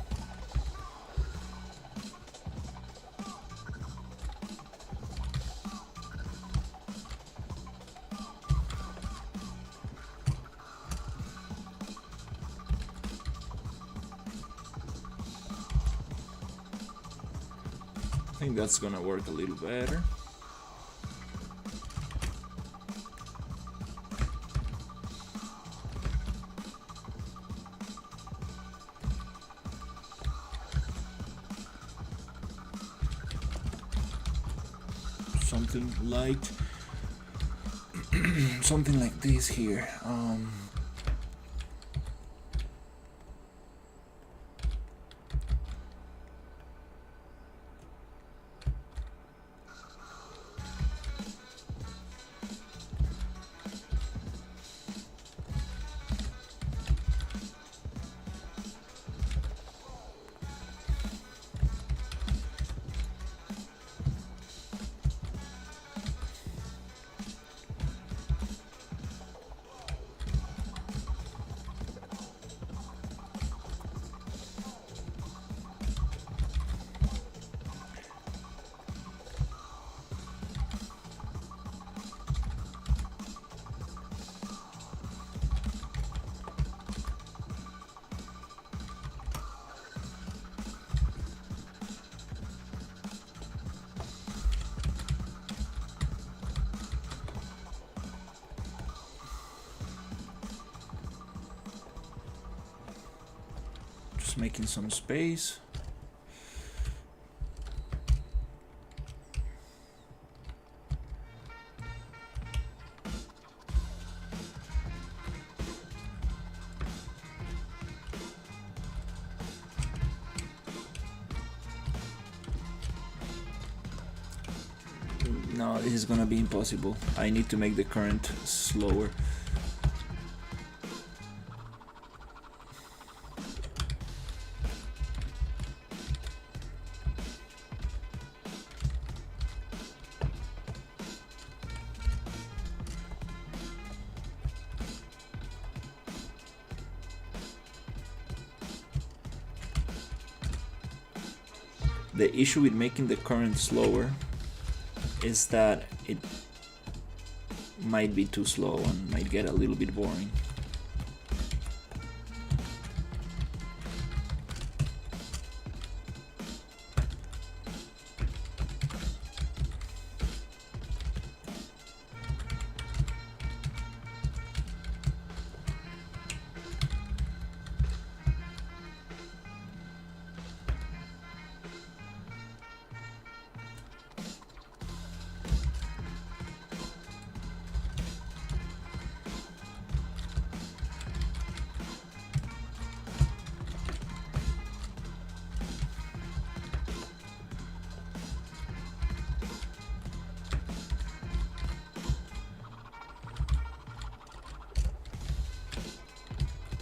I think that's gonna work a little better. Something like something like this here. Making some space. No, this is gonna be impossible. I need to make the current slower. The issue with making the current slower is that it might be too slow and might get a little bit boring.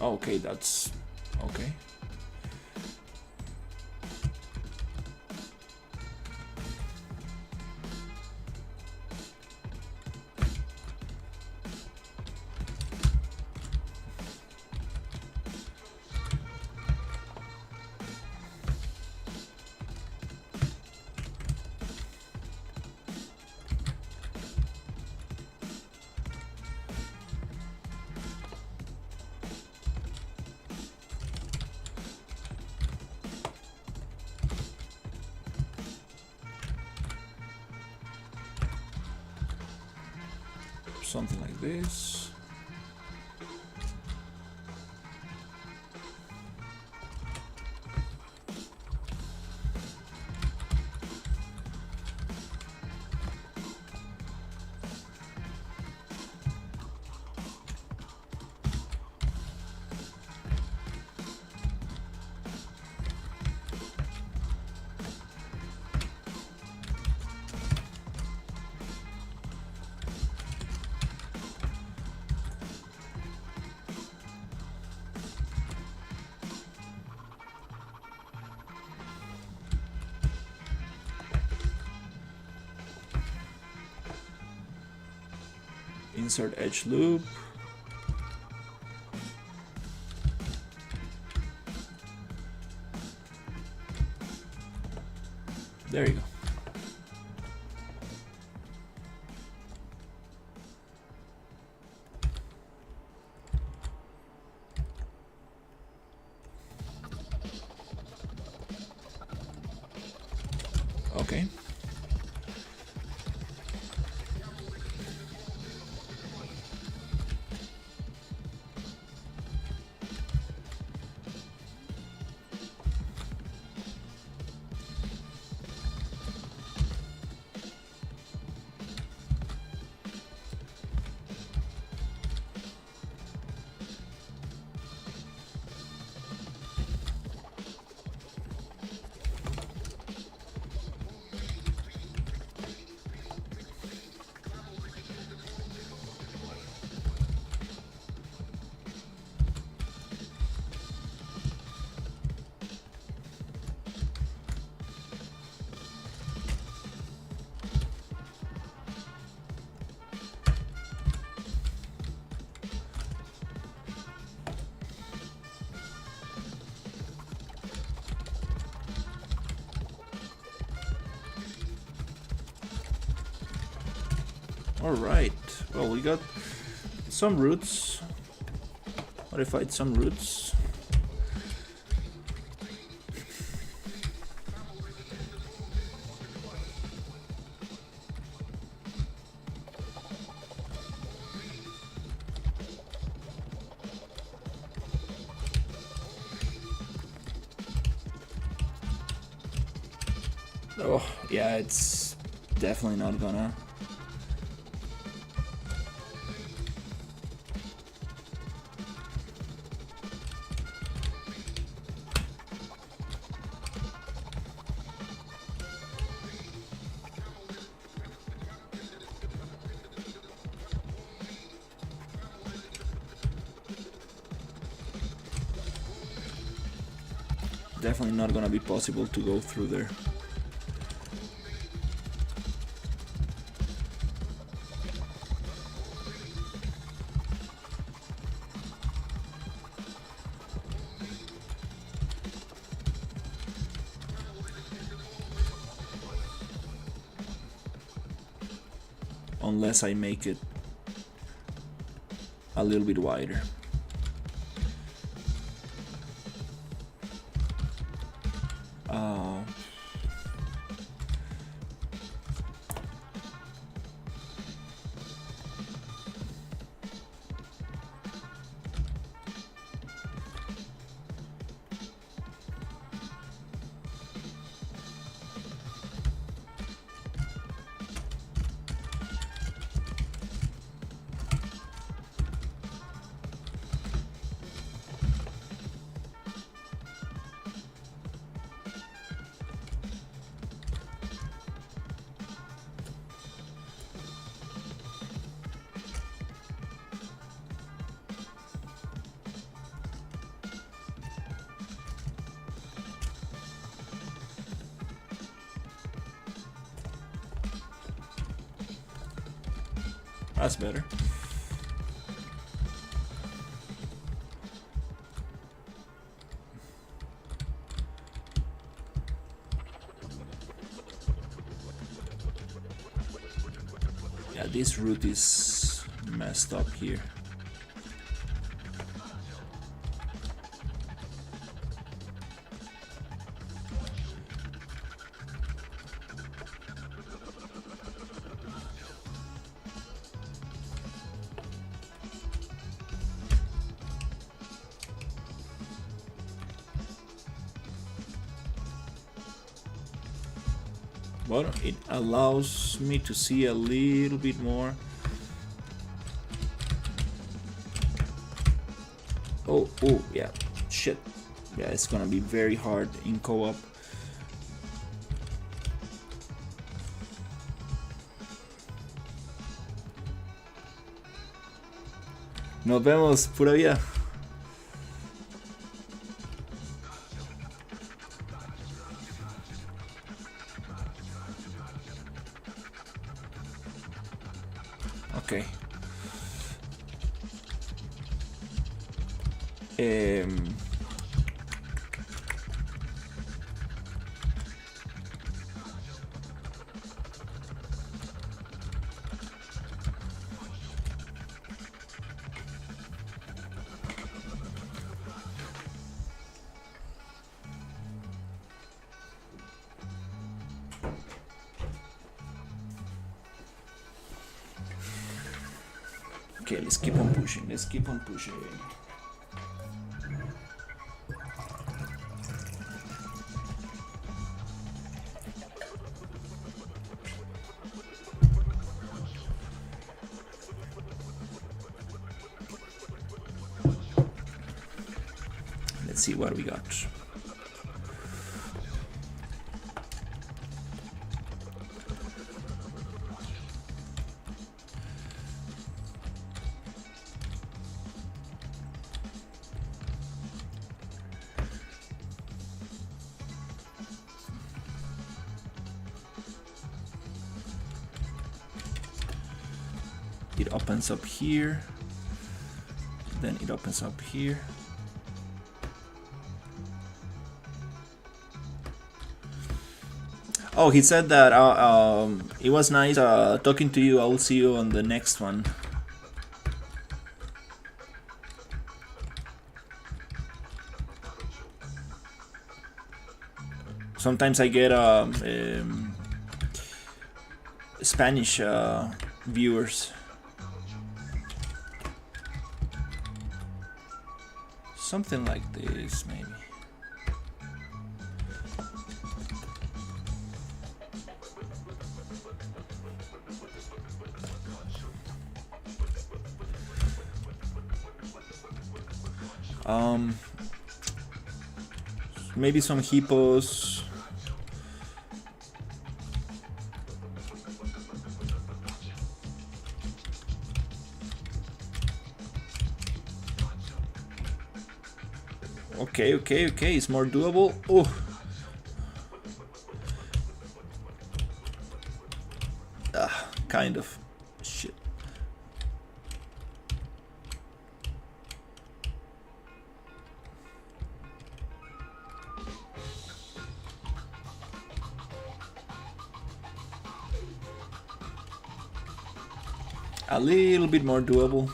Okay, that's okay. Something like this. Insert edge loop. There you go. Okay. Alright, well, we got some roots, modified some roots. Oh, yeah, it's definitely not gonna. Definitely not gonna be possible to go through there. Unless I make it a little bit wider. That's better. Yeah, this route is messed up here. But it allows me to see a little bit more. Oh, yeah, shit. Yeah, it's gonna be very hard in co-op. Nos vemos, pura vida. Okay. Okay, let's keep on pushing. Let's keep on pushing. Let's see what we got. It opens up here, then it opens up here. Oh, he said that it was nice talking to you. I will see you on the next one. Sometimes I get Spanish viewers. Something like this, maybe. Maybe some hippos. Okay, it's more doable. Oh. Kind of. Shit. A little bit more doable.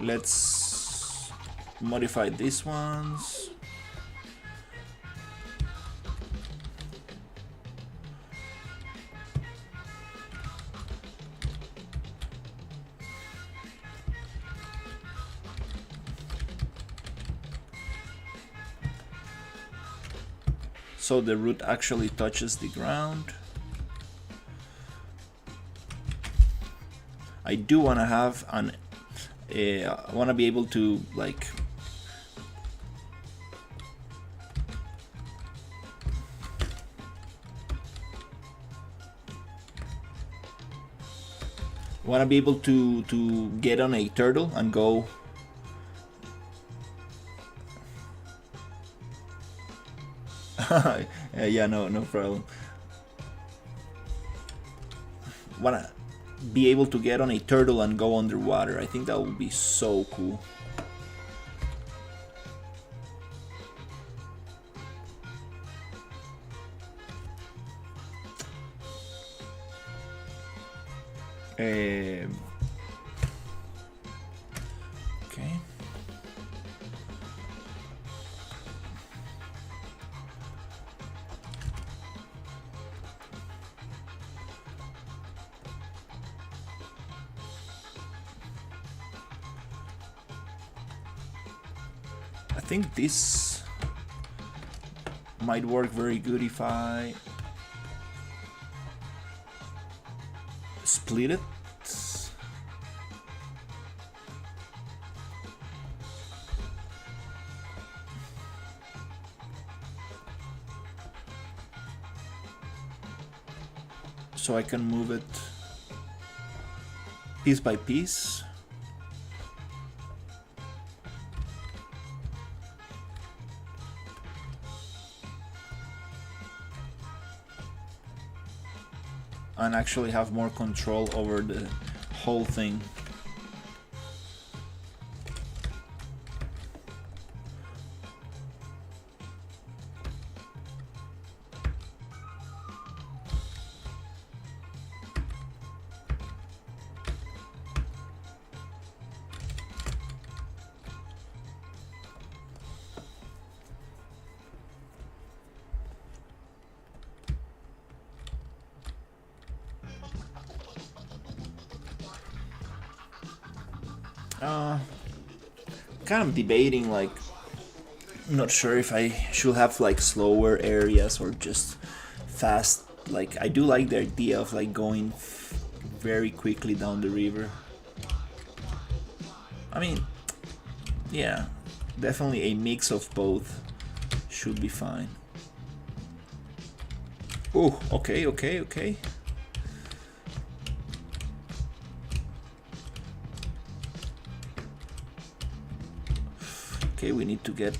Let's modify these ones. So the root actually touches the ground. I do want to have an I want to be able to like get on a turtle and go. Yeah, no problem. Wanna be able to get on a turtle and go underwater. I think that would be so cool. Okay. I think this might work very good if I split it. So I can move it piece by piece. And actually have more control over the whole thing. Kind of debating, like, I'm not sure if I should have like slower areas or just fast. Like, I do like the idea of like going very quickly down the river. I mean, yeah, definitely a mix of both should be fine. Oh, okay, okay, okay. Okay, we need to get...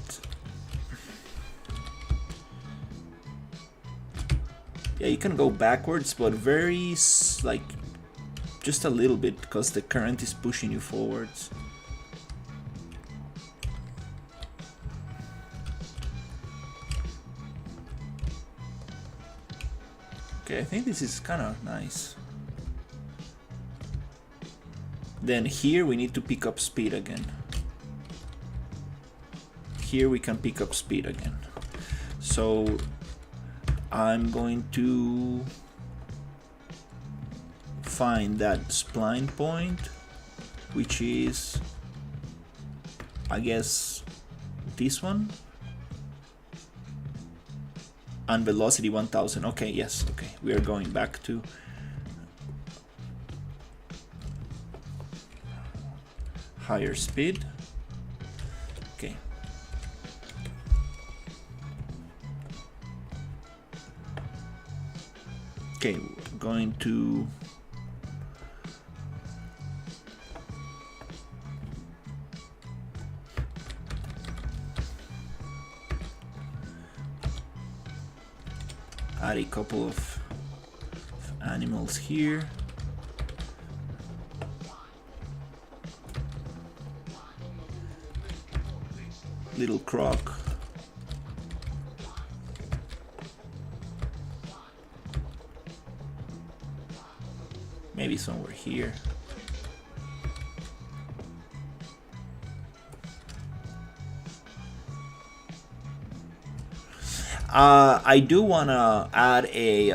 Yeah, you can go backwards, but very, like, just a little bit, because the current is pushing you forwards. Okay, I think this is kind of nice. Then here we need to pick up speed again. Here we can pick up speed again. So I'm going to find that spline point, which is, I guess, this one. And velocity 1000. Okay, yes, okay. We are going back to higher speed. Okay. Okay, we're going to add a couple of animals here. Little croc. Maybe somewhere here. I do wanna add a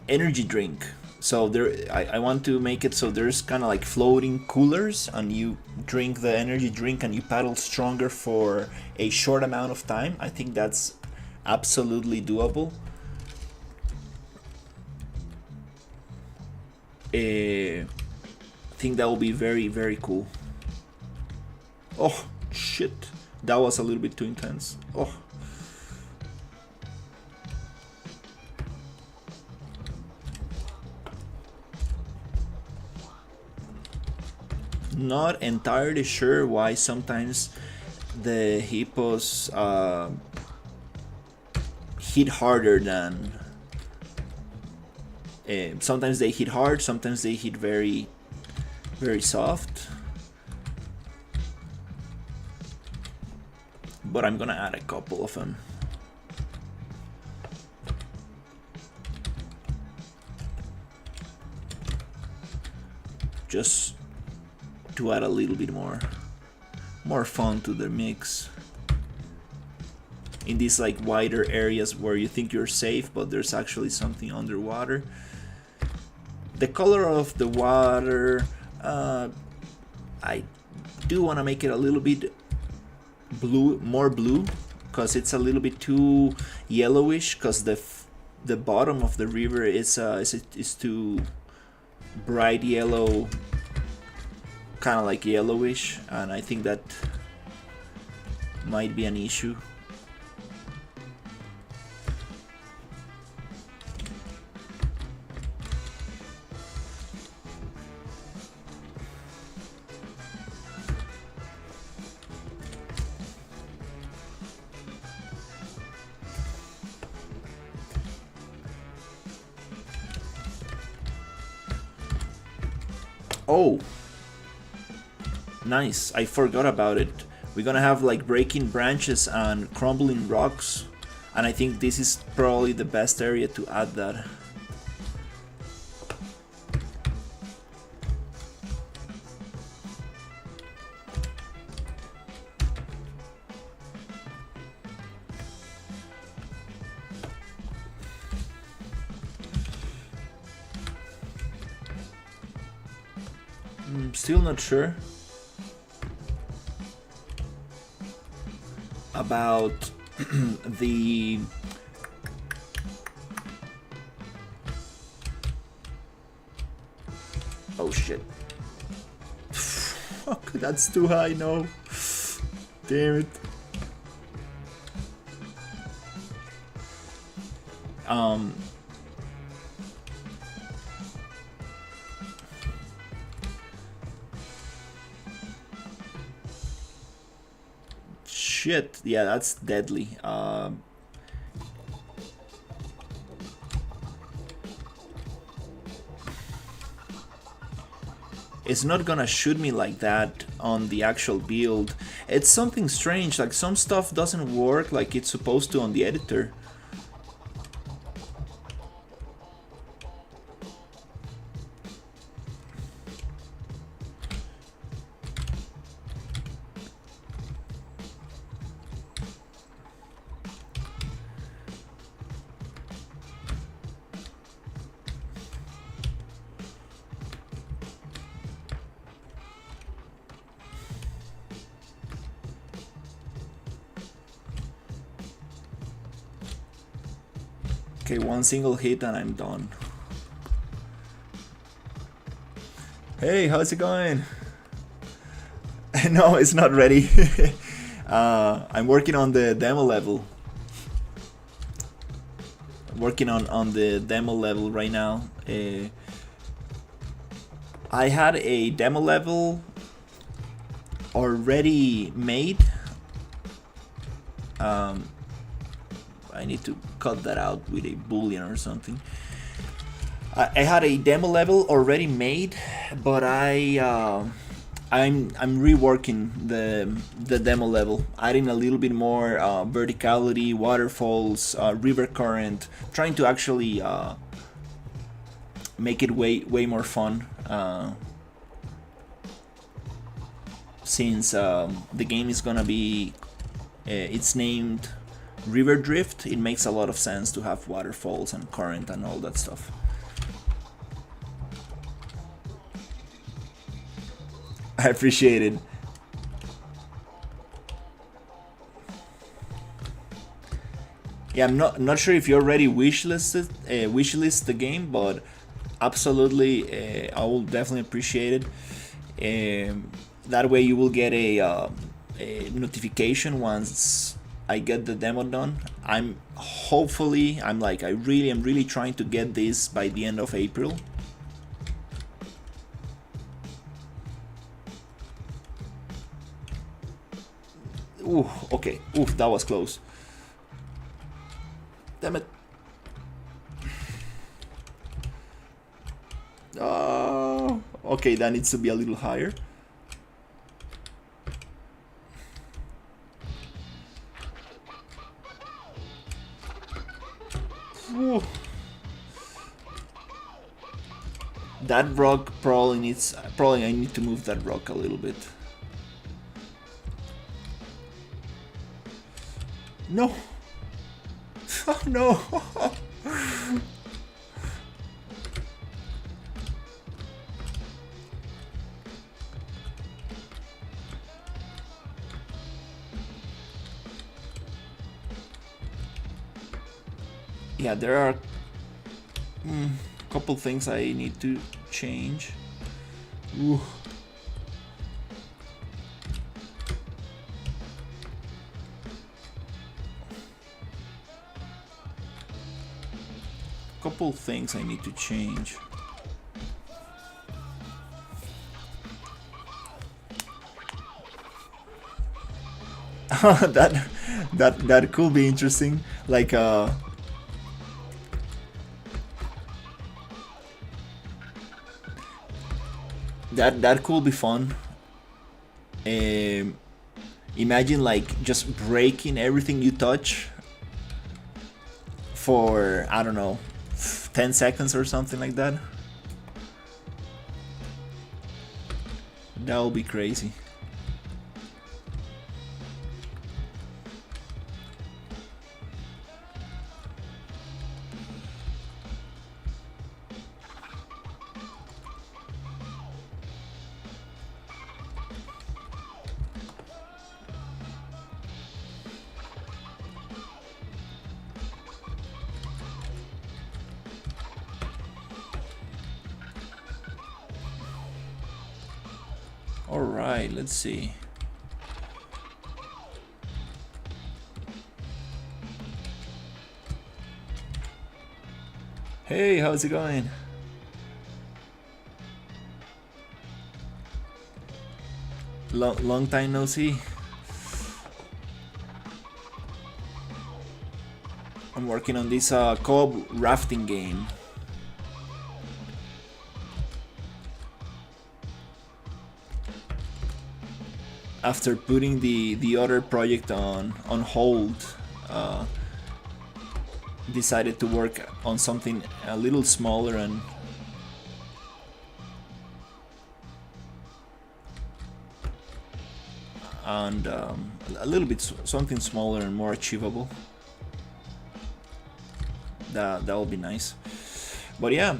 energy drink. So there, I want to make it so there's kind of like floating coolers, and you drink the energy drink and you paddle stronger for a short amount of time. I think that's absolutely doable. I think that will be very, very cool. Oh, shit. That was a little bit too intense. Oh. Not entirely sure why sometimes the hippos hit harder than... sometimes they hit hard, sometimes they hit very, very soft. But I'm gonna add a couple of them. Just to add a little bit more fun to the mix. In these like wider areas where you think you're safe, but there's actually something underwater. The color of the water, I do want to make it a little bit blue, more blue, because it's a little bit too yellowish, because the bottom of the river is too bright yellow, kind of like yellowish, and I think that might be an issue. Oh, nice. I forgot about it. We're gonna have like breaking branches and crumbling rocks, and I think this is probably the best area to add that. Still not sure. about the oh shit. Fuck, that's too high, no. Damn it. Shit, yeah, that's deadly. It's not gonna shoot me like that on the actual build. It's something strange, like some stuff doesn't work like it's supposed to on the editor. Okay, one single hit and I'm done. Hey, how's it going? No, it's not ready. I'm working on the demo level. Working on the demo level right now. I had a demo level already made. I need to cut that out with a boolean or something. I had a demo level already made, but I'm reworking the demo level, adding a little bit more verticality, waterfalls, river current, trying to actually make it way more fun. Since the game is gonna be, it's named River Drift, it makes a lot of sense to have waterfalls and current and all that stuff. I appreciate it. Yeah, I'm not sure if you already wishlist the game, but absolutely, I will definitely appreciate it. That way, you will get a notification once I get the demo done. I'm really trying to get this by the end of April. Ooh, okay. Oof, that was close. Damn it. Oh, okay, that needs to be a little higher. Ooh. That rock probably I need to move that rock a little bit. No. Oh no. Yeah, there are a couple things I need to change. Ooh. Couple things I need to change. that could be interesting. Like that could be fun. Imagine like just breaking everything you touch for, I don't know, 10 seconds or something like that. That would be crazy. Alright, let's see. Hey, how's it going? Long time no see. I'm working on this co-op rafting game. After putting the other project on hold, decided to work on something a little smaller and a little bit something smaller and more achievable. That will be nice. But yeah,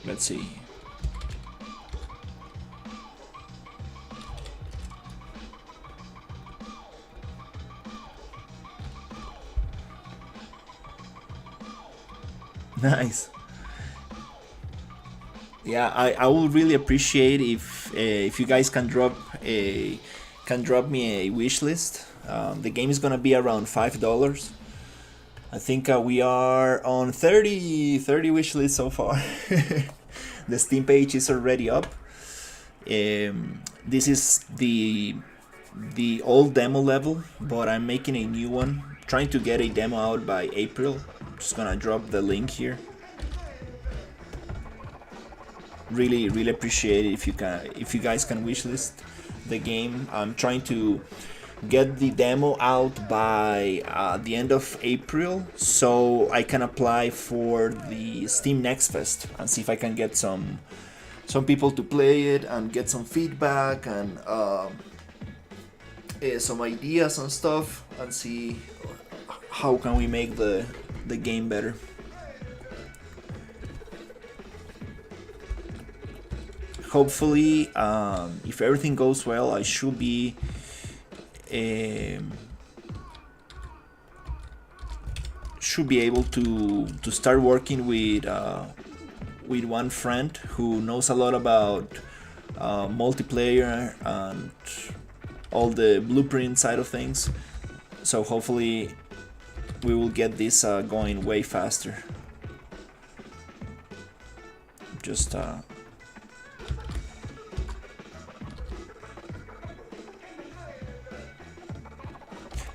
let's see. Nice. Yeah, I would really appreciate if you guys can drop me a wish list. The game is gonna be around $5. I think we are on 30 wish lists so far. The Steam page is already up. This is the old demo level, but I'm making a new one. Trying to get a demo out by April. Just gonna drop the link here. Really appreciate it if you guys can wishlist the game. I'm trying to get the demo out by the end of April, so I can apply for the Steam Next Fest and see if I can get some people to play it and get some feedback and some ideas and stuff, and see how can we make the game better. Hopefully, if everything goes well, I should be able to start working with one friend who knows a lot about multiplayer and all the blueprint side of things. So hopefully we will get this going way faster.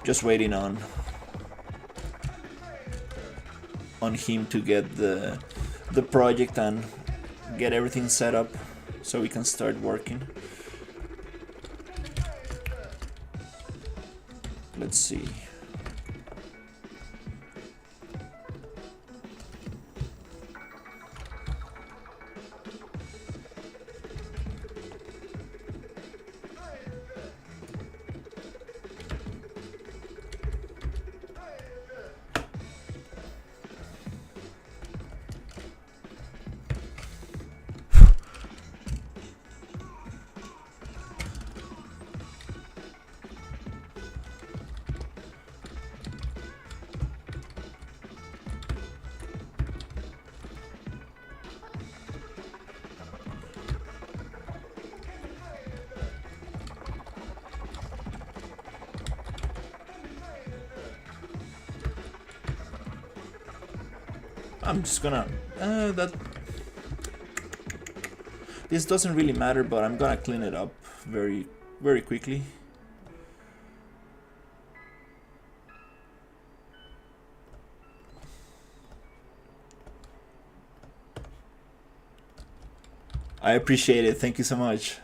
Just waiting on him to get the project and get everything set up so we can start working. Let's see. I'm just gonna this doesn't really matter, but I'm gonna clean it up very quickly. I appreciate it. Thank you so much.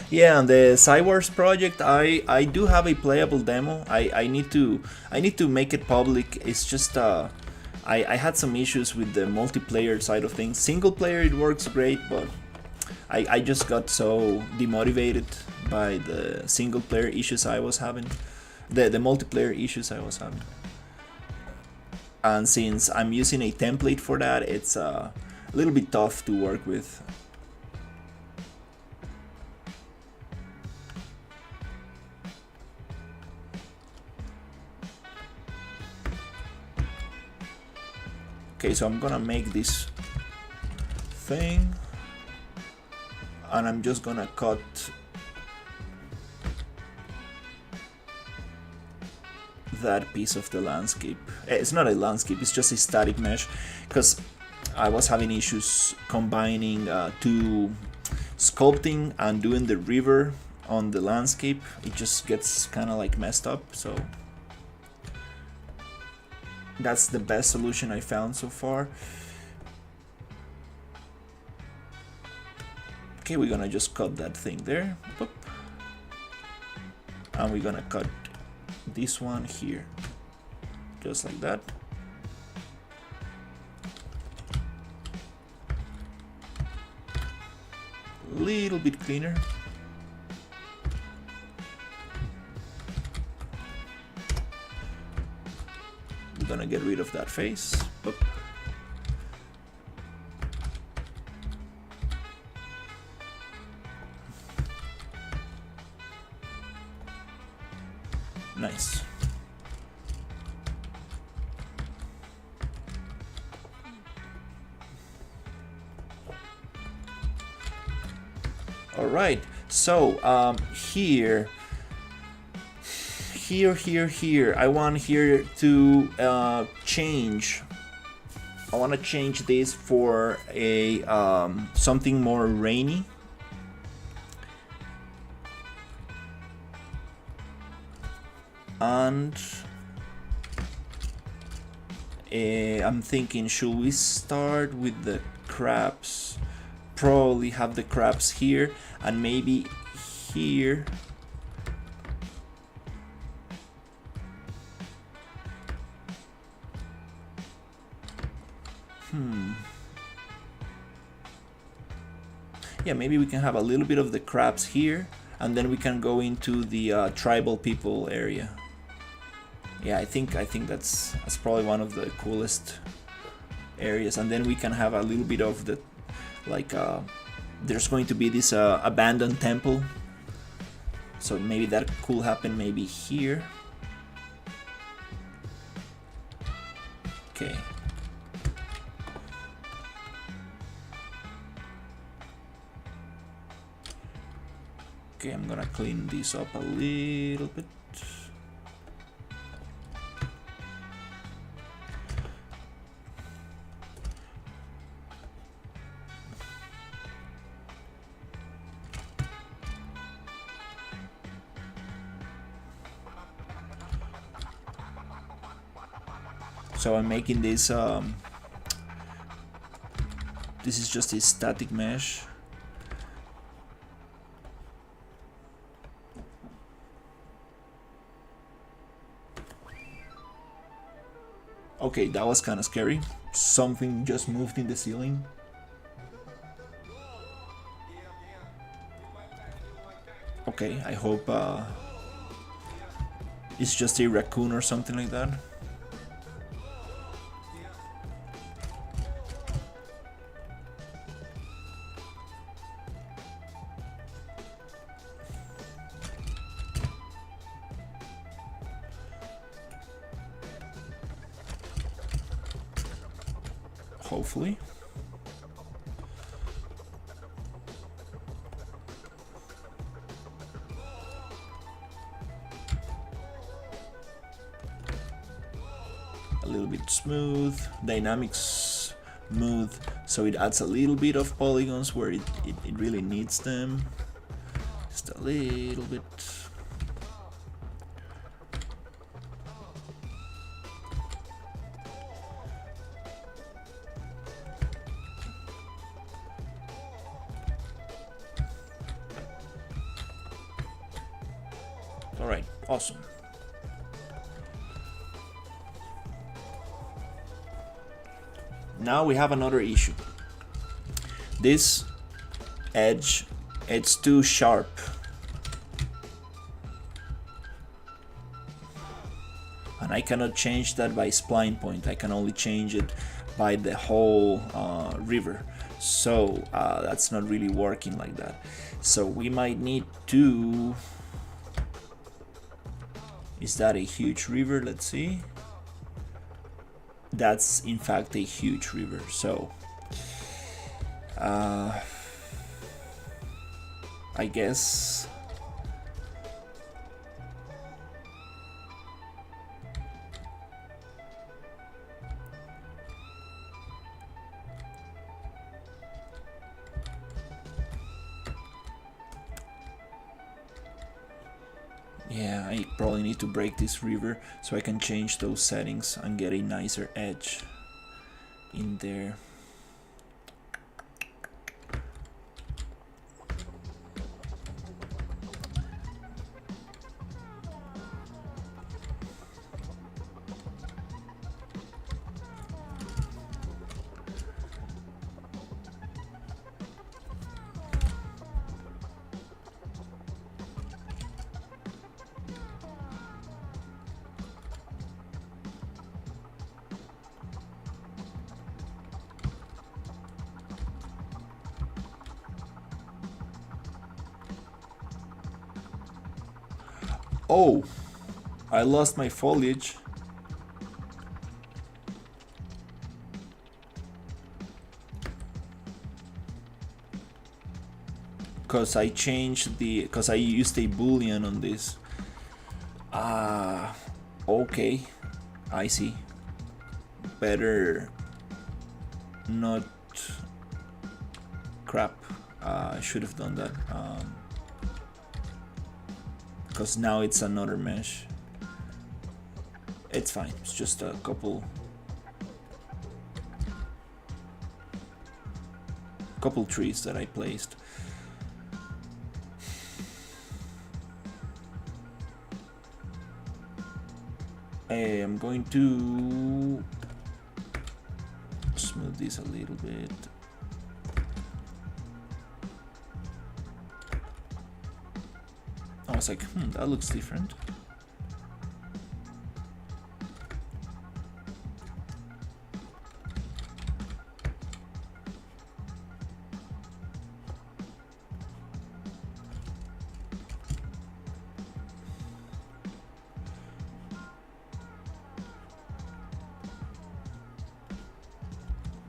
Yeah, on the Cywars project, I do have a playable demo. I need to make it public. It's just I had some issues with the multiplayer side of things. Single player it works great, but I just got so demotivated by the single player issues I was having, the multiplayer issues I was having. and since I'm using a template for that, it's a little bit tough to work with. Okay, so I'm gonna make this thing, and I'm just gonna cut that piece of the landscape. It's not a landscape, it's just a static mesh, because I was having issues combining to sculpting and doing the river on the landscape. It just gets kind of like messed up, so that's the best solution I found so far. Okay, we're gonna just cut that thing there. Boop. And we're gonna cut this one here, just like that. Little bit cleaner. We're gonna get rid of that face. Boop. Nice. All right. So here, I want here to change. I want to change this for a something more rainy. And I'm thinking, should we start with the crabs? Probably have the crabs here, and maybe here. Yeah, maybe we can have a little bit of the crabs here, and then we can go into the tribal people area. Yeah, I think that's probably one of the coolest areas, and then we can have a little bit of the, like, there's going to be this abandoned temple, so maybe that could happen maybe here. Okay. Okay, I'm gonna clean this up a little bit. So I'm making this, this is just a static mesh. Okay, that was kind of scary. Something just moved in the ceiling. Okay, I hope it's just a raccoon or something like that. Hopefully. A little bit smooth, dynamics smooth, so it adds a little bit of polygons where it really needs them. Just a little bit. All right, awesome. Now we have another issue. This edge, it's too sharp. and I cannot change that by spline point. I can only change it by the whole river. So that's not really working like that. So we might need to... Is that a huge river? Let's see. That's in fact a huge river. So I guess yeah, I probably need to break this river so I can change those settings and get a nicer edge in there. Oh, I lost my foliage. Because I changed the... because I used a boolean on this. Okay. I see. Better not... Crap. I should have done that. Because now it's another mesh. It's fine. It's just a couple trees that I placed. I'm going to smooth this a little bit. I was like, that looks different.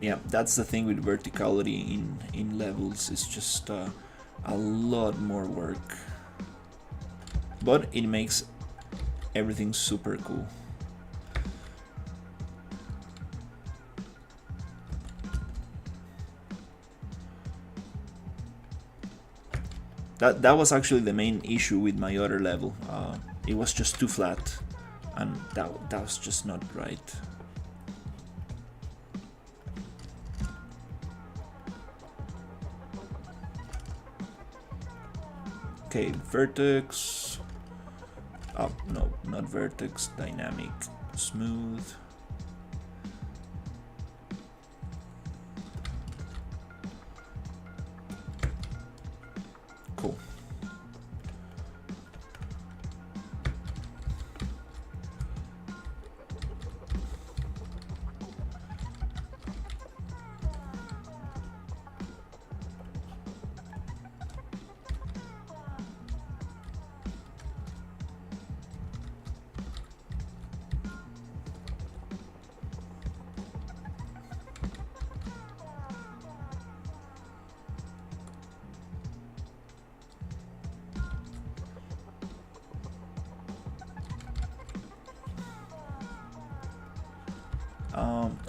Yeah, that's the thing with verticality in levels. It's just a lot more work. But it makes everything super cool. That was actually the main issue with my other level. It was just too flat, and that was just not right. Okay, vertex. Oh, no, not vertex, dynamic, smooth. Cool.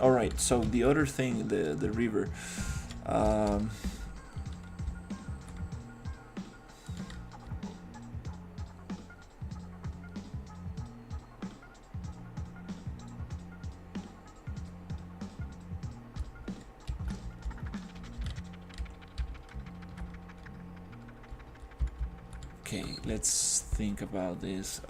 All right, so the other thing, the river. Okay, let's think about this.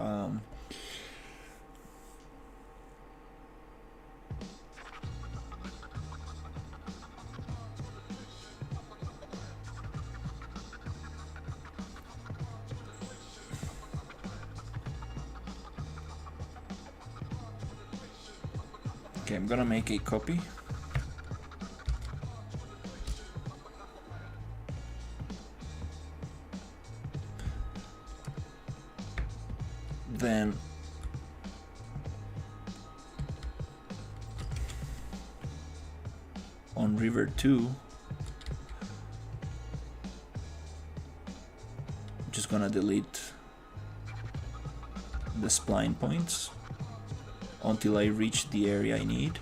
Okay, I'm gonna make a copy. Then on river 2, I'm just gonna delete the spline points until I reach the area I need.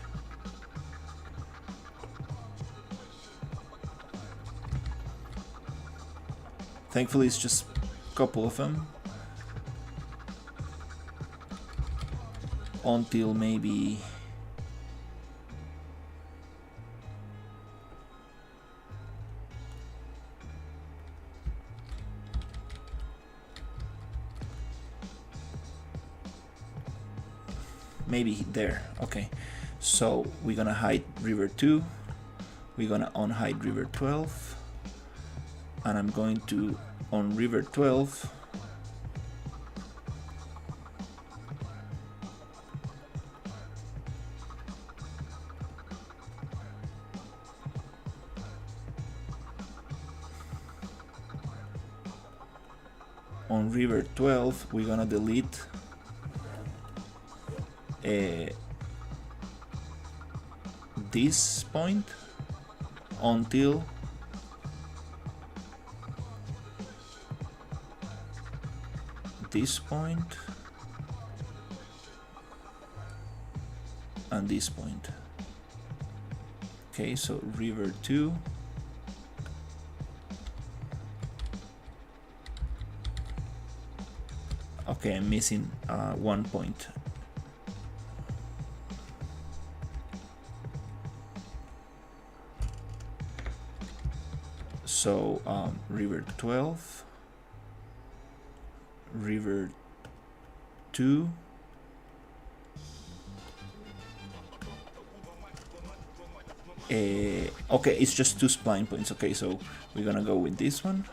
Thankfully it's just a couple of them. Until maybe there. Okay, so we're gonna hide river 2, we're gonna unhide river 12, and I'm going to on river 12 we're gonna delete this point until this point and this point. Okay, so river 2, okay, I'm missing 1 point. So river 12, river 2, okay, it's just 2 spline points. Okay, so we're gonna go with this one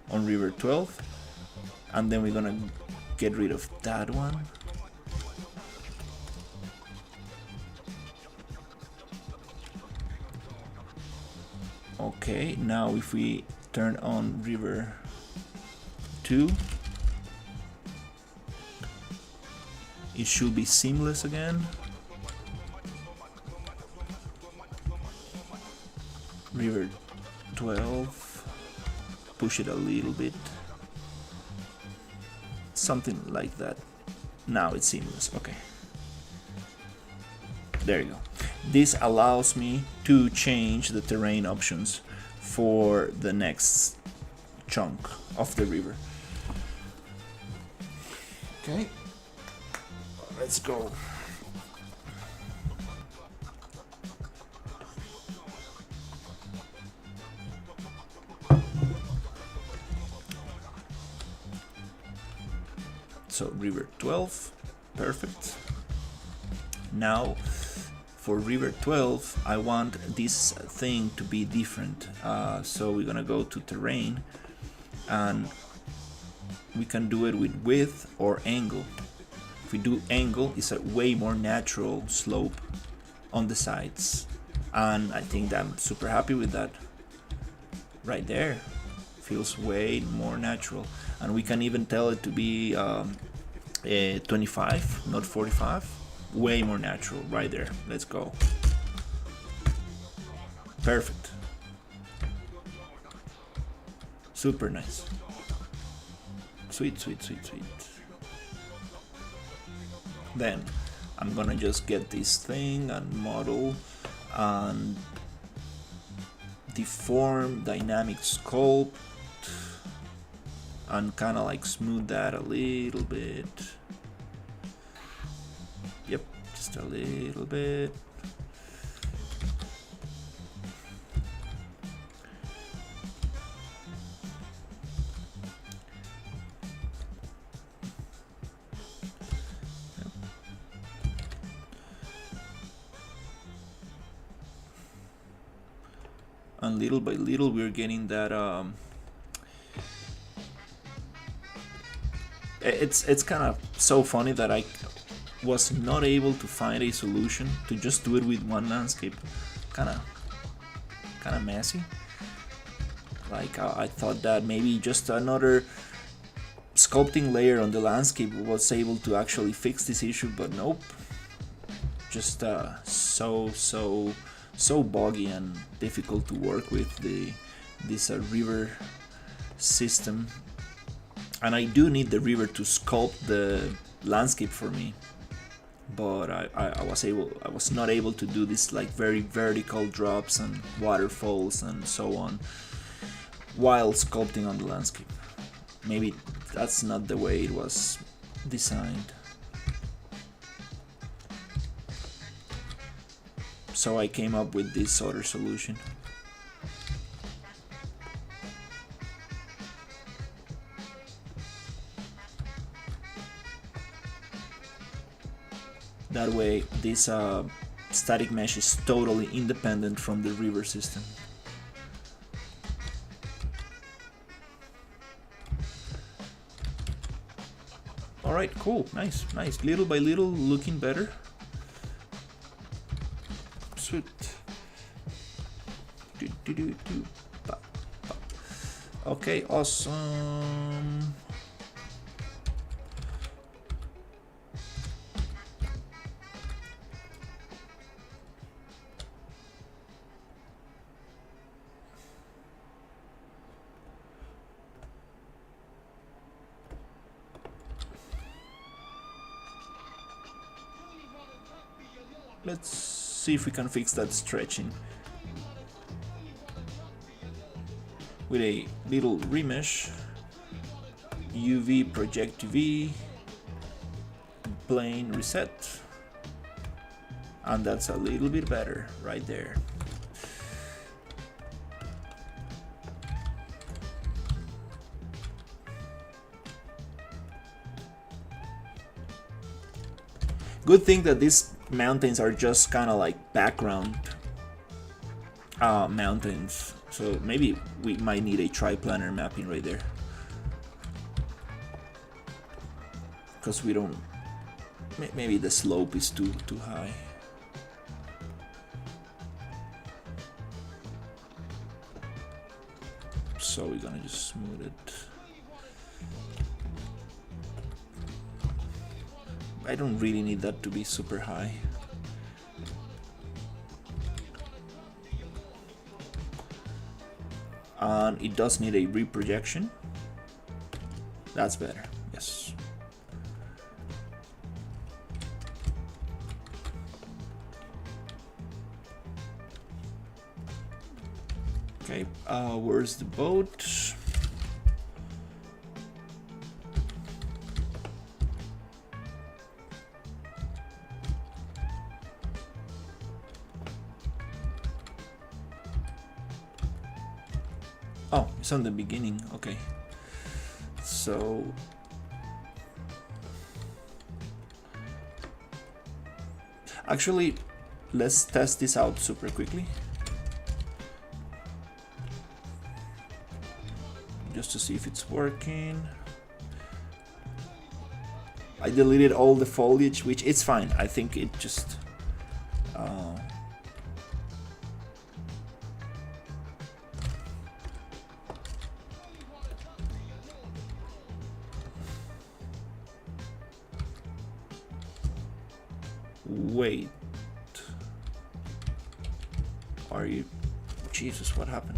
on river 12, and then we're gonna get rid of that one. Okay, now if we turn on river 2, it should be seamless again. River 12, push it a little bit, something like that. Now it's seamless. Okay, there you go. This allows me to change the terrain options for the next chunk of the river. Okay, let's go. So river 12, perfect. Now for river 12, I want this thing to be different. So we're gonna go to terrain, and we can do it with width or angle. If we do angle, it's a way more natural slope on the sides, and I think that I'm super happy with that. Right there, feels way more natural, and we can even tell it to be 25, not 45. Way more natural right there. Let's go. Perfect. Super nice. Sweet, sweet, sweet, sweet. Then I'm gonna just get this thing and model and deform dynamic sculpt and kind of like smooth that a little bit. Yep, just a little bit. And little by little we're getting that it's kind of so funny that was not able to find a solution to just do it with one landscape. Kind of messy. Like I thought that maybe just another sculpting layer on the landscape was able to actually fix this issue, but nope. Just so buggy and difficult to work with this river system. And I do need the river to sculpt the landscape for me, but I was not able to do this like very vertical drops and waterfalls and so on while sculpting on the landscape. Maybe that's not the way it was designed. So I came up with this other solution. That way this static mesh is totally independent from the river system. Alright, cool, nice. Little by little, looking better. Sweet. Okay, awesome. Let's see if we can fix that stretching with a little remesh, UV project UV, plane reset, and that's a little bit better right there. Good thing that these mountains are just kind of like background mountains, so maybe we might need a triplanar mapping right there, because we don't, maybe the slope is too high. So we're gonna just smooth it. I don't really need that to be super high. And it does need a reprojection. That's better, yes. Okay, where's the boat? Oh, it's on the beginning, okay. So actually, let's test this out super quickly, just to see if it's working. I deleted all the foliage, which it's fine. I think it just wait, are you, Jesus, what happened?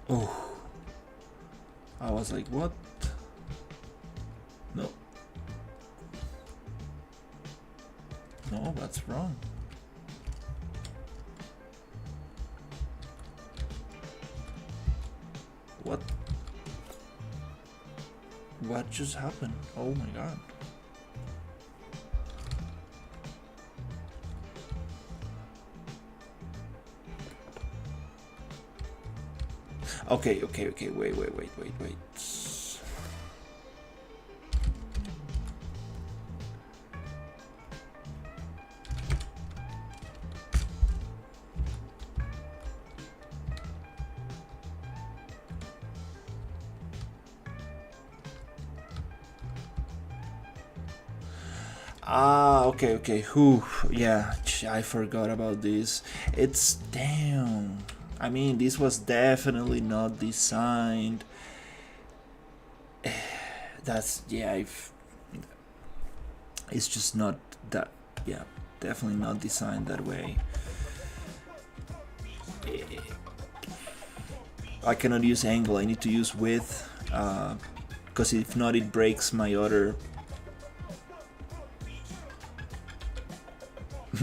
Oh, I was like, what? No. No, that's wrong. What? What just happened? Oh my god. Okay, wait. Ah, okay. Whew, yeah, I forgot about this. It's damn. I mean, this was definitely not designed. That's yeah. It's just not that. Yeah, definitely not designed that way. I cannot use angle. I need to use width, because if not, it breaks my other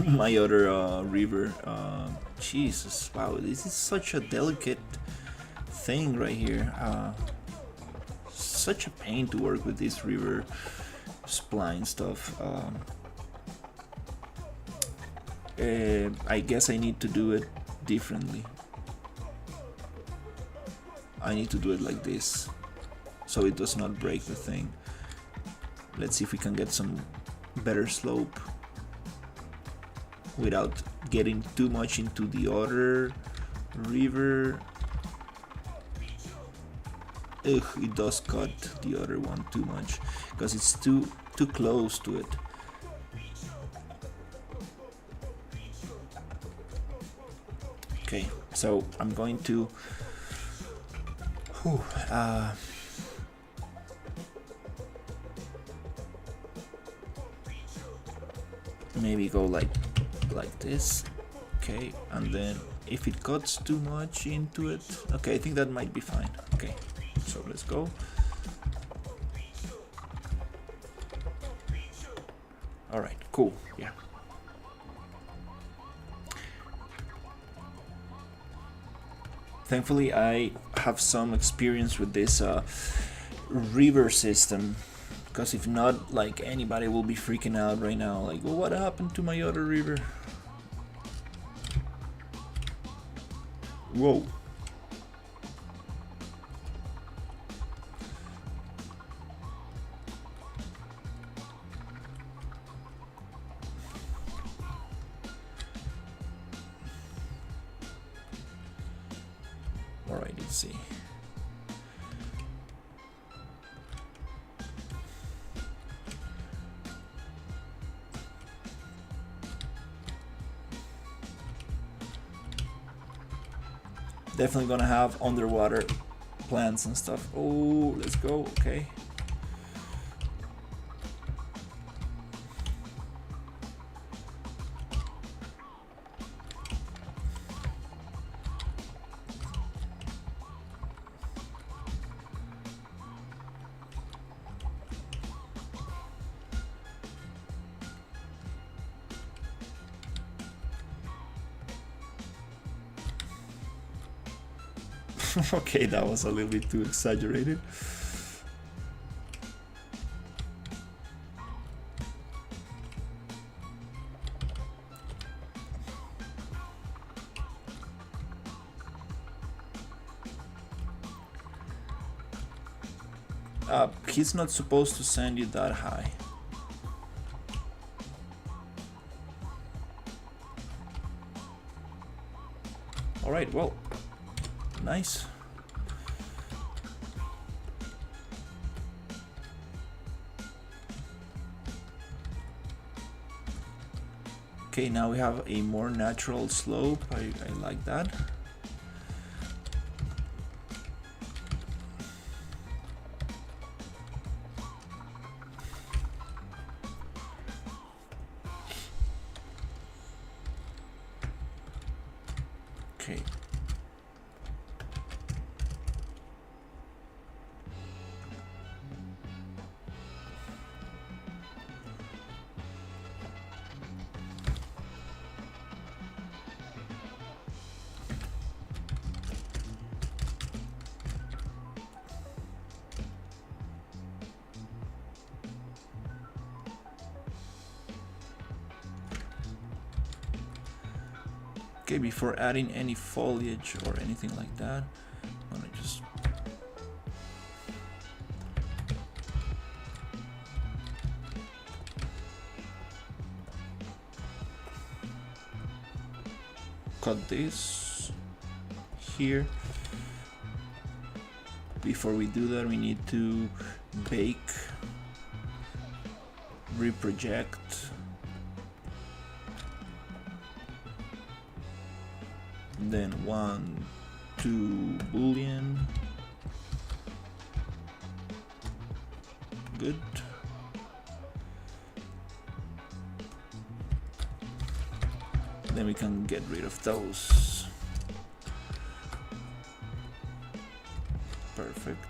my other river. Jesus, wow, this is such a delicate thing right here. Such a pain to work with this river spline stuff. I guess I need to do it differently. I need to do it like this, so it does not break the thing. Let's see if we can get some better slope without getting too much into the other river. Ugh, it does cut the other one too much because it's too close to it. Okay, so I'm going to maybe go like this. Okay, and then if it cuts too much into it, okay, I think that might be fine. Okay, so let's go. All right, cool. Yeah. Thankfully, I have some experience with this river system, because if not, like, anybody will be freaking out right now. Like, well, what happened to my other river? Whoa. Alright, let's see. Definitely gonna have underwater plants and stuff. Oh, let's go. Okay. Okay, that was a little bit too exaggerated. He's not supposed to send you that high. Alright, well, nice. Okay, now we have a more natural slope. I like that. Okay. Okay, before adding any foliage or anything like that, I'm gonna just cut this here. Before we do that, we need to bake reproject. Then 1, 2 boolean. Good. Then we can get rid of those. Perfect.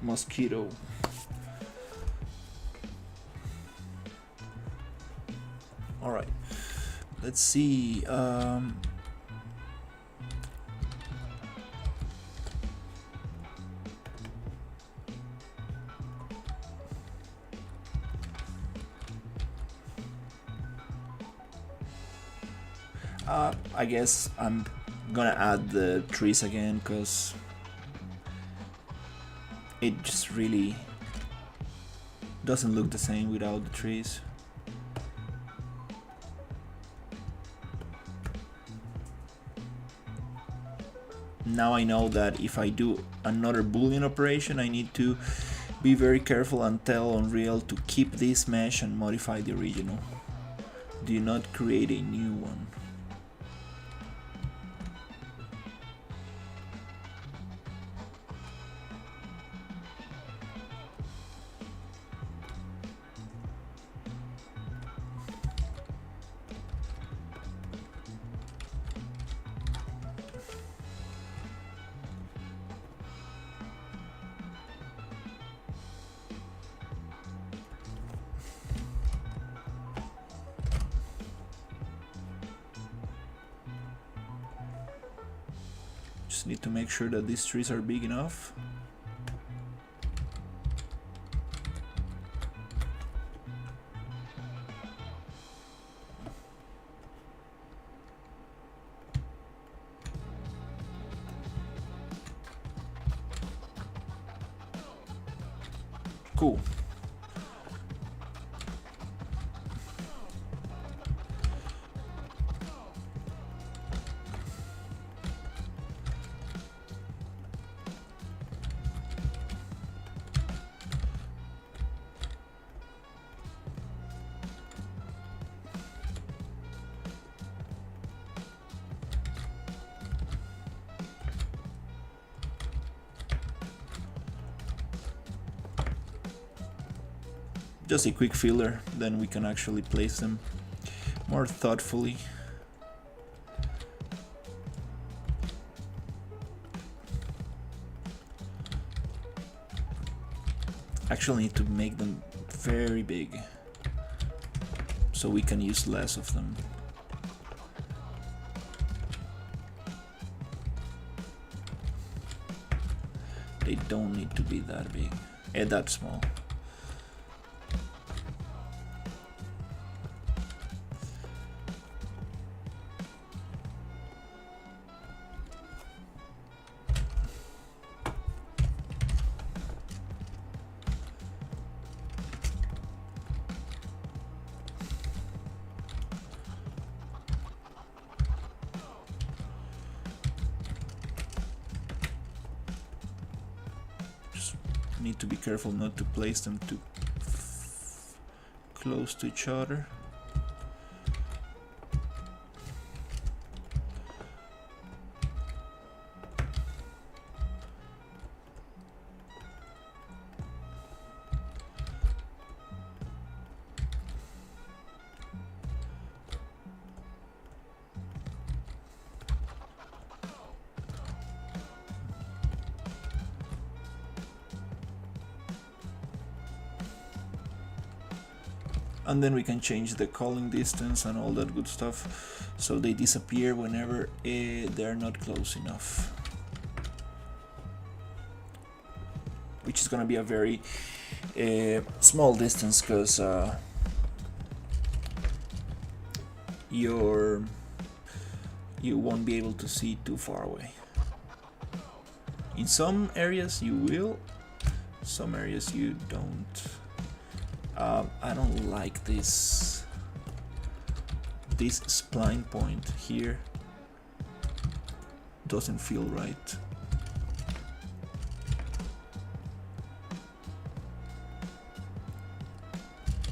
Mosquito. All right, let's see. I guess I'm gonna add the trees again because it just really doesn't look the same without the trees. Now I know that if I do another boolean operation, I need to be very careful and tell Unreal to keep this mesh and modify the original. Do not create a new one. Just need to make sure that these trees are big enough. Cool. Just a quick filler, then we can actually place them more thoughtfully. Actually need to make them very big so we can use less of them. They don't need to be that big, that small. Need to be careful not to place them too close to each other. And then we can change the calling distance and all that good stuff so they disappear whenever they're not close enough, which is gonna be a very small distance because you won't be able to see too far away. In some areas you will, some areas you don't. I don't like this spline point here. Doesn't feel right.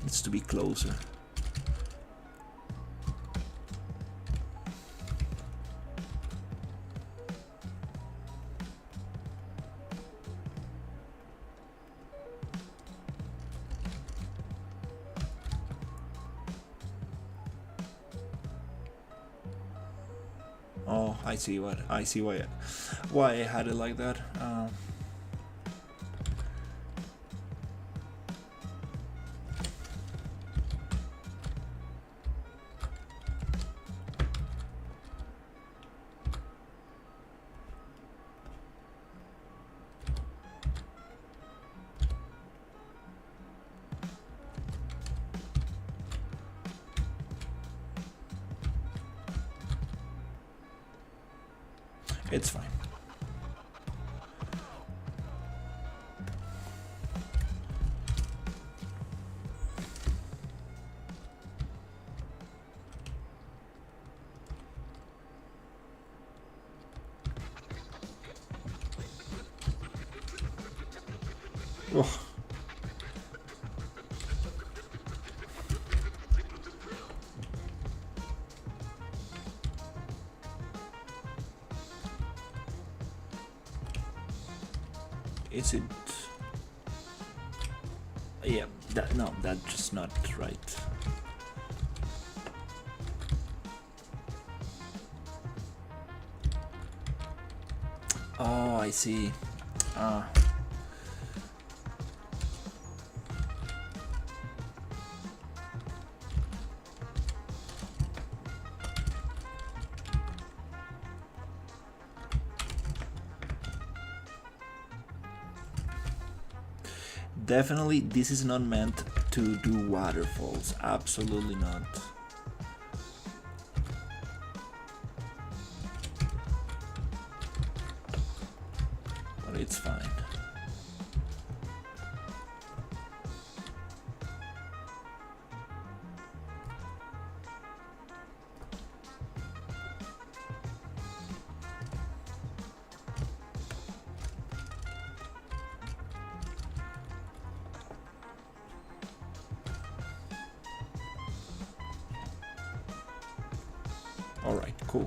Needs to be closer. Oh, I see why I had it like that. It's fine. Oh. Is it? Yeah, no, that's just not right. Oh, I see. Definitely, this is not meant to do waterfalls. Absolutely not. But it's fine. Alright, cool.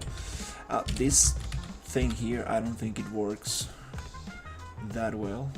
This thing here, I don't think it works that well.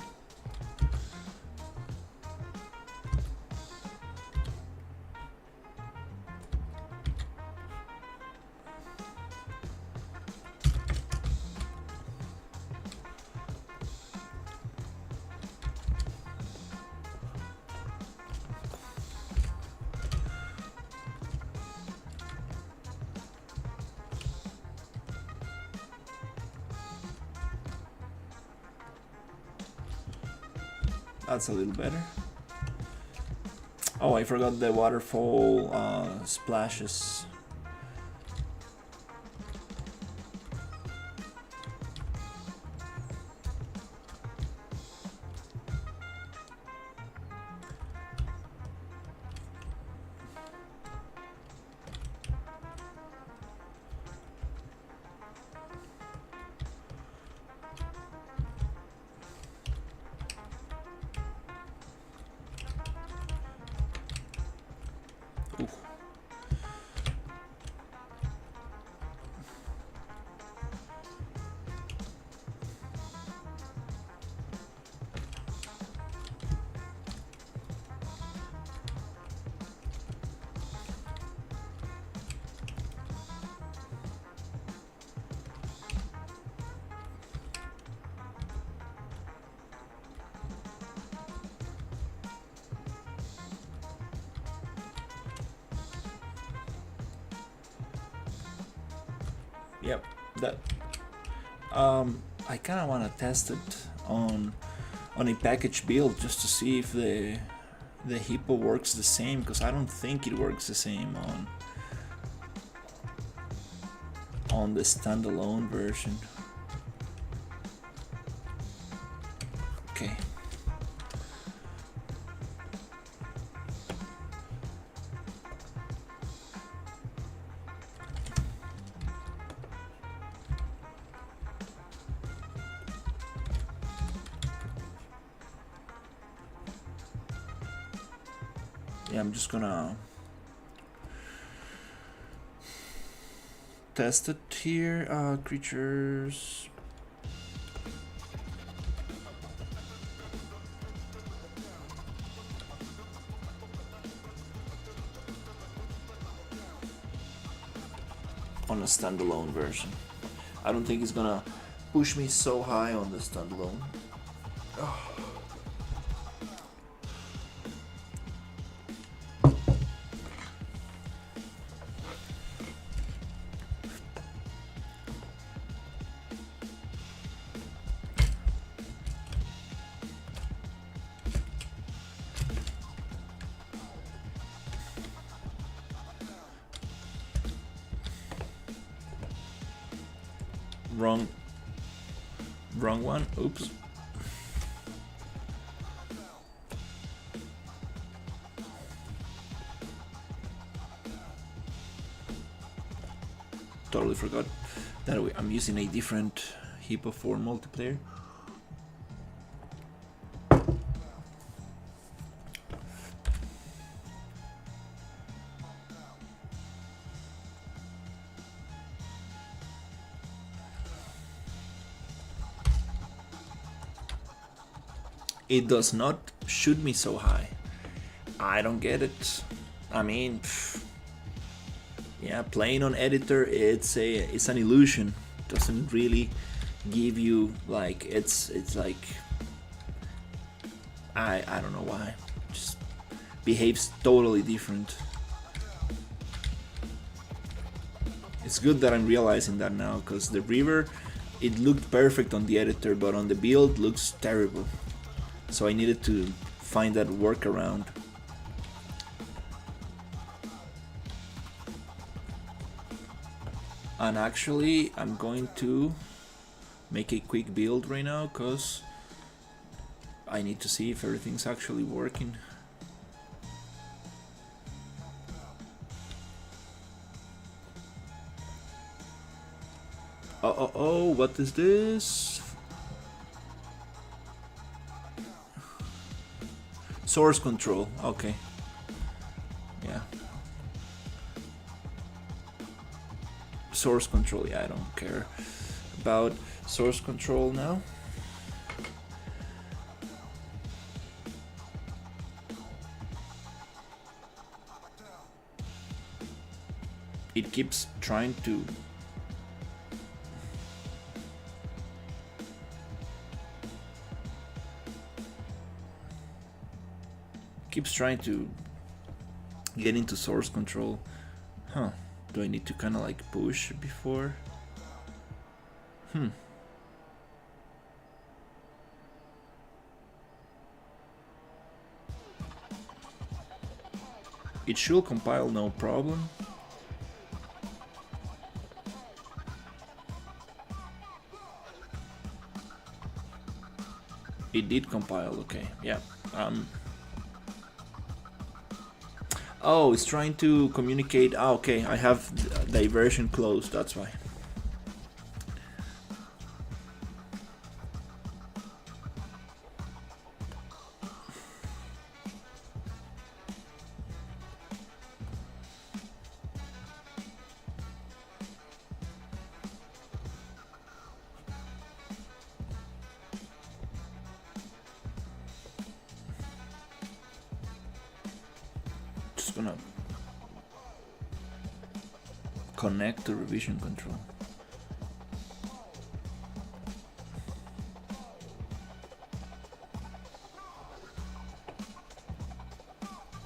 That's a little better. Oh, I forgot the waterfall splashes. Ooh. Yep, that. I kind of want to test it on a package build just to see if the hippo works the same, because I don't think it works the same on the standalone version. Okay. Yeah, I'm just gonna test it here. Creatures. On a standalone version. I don't think it's gonna push me so high on the standalone. Oh. Wrong one. Oops. Totally forgot that I'm using a different Hippo for multiplayer. It does not shoot me so high. I don't get it. I mean, yeah, playing on editor, it's an illusion. Doesn't really give you like it's like I don't know why. Just behaves totally different. It's good that I'm realizing that now, because the river, it looked perfect on the editor, but on the build looks terrible. So I needed to find that workaround. And actually, I'm going to make a quick build right now, because I need to see if everything's actually working. Oh, what is this? Source control, okay. Yeah. Source control, yeah, I don't care about source control now. It keeps trying to get into source control. Huh. Do I need to kind of like push before? It should compile no problem. It did compile, okay, yeah. Oh, it's trying to communicate. Oh, okay, I have diversion closed, that's why. Just gonna connect to revision control.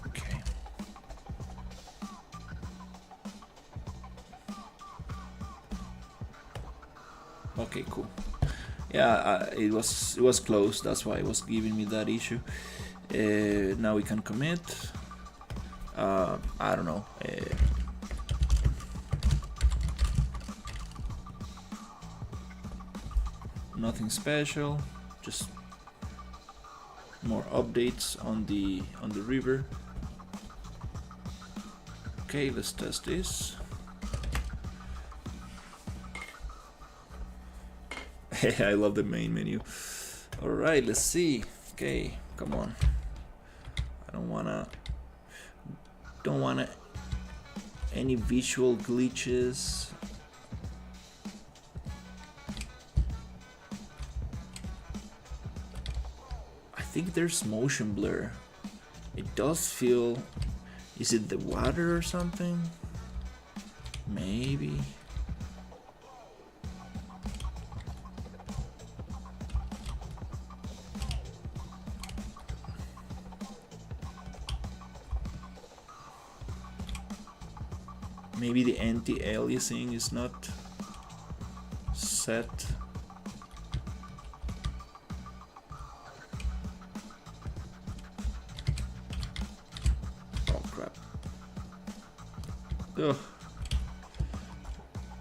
Okay. Okay, cool. Yeah, it was closed. That's why it was giving me that issue. Now we can commit. I don't know. Nothing special. Just more updates on the river. Okay, let's test this. I love the main menu. All right, let's see. Okay, come on. I don't wanna any visual glitches. I think there's motion blur. It does feel. Is it the water or something? Maybe. Maybe the anti-aliasing is not set. Oh crap. Ugh.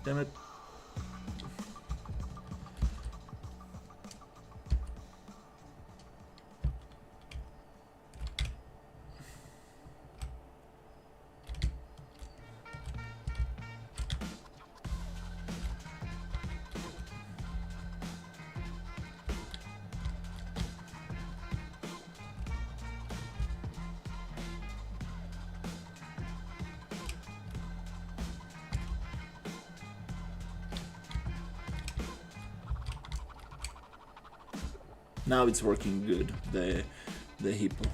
Damn it. Now it's working good, the hippo.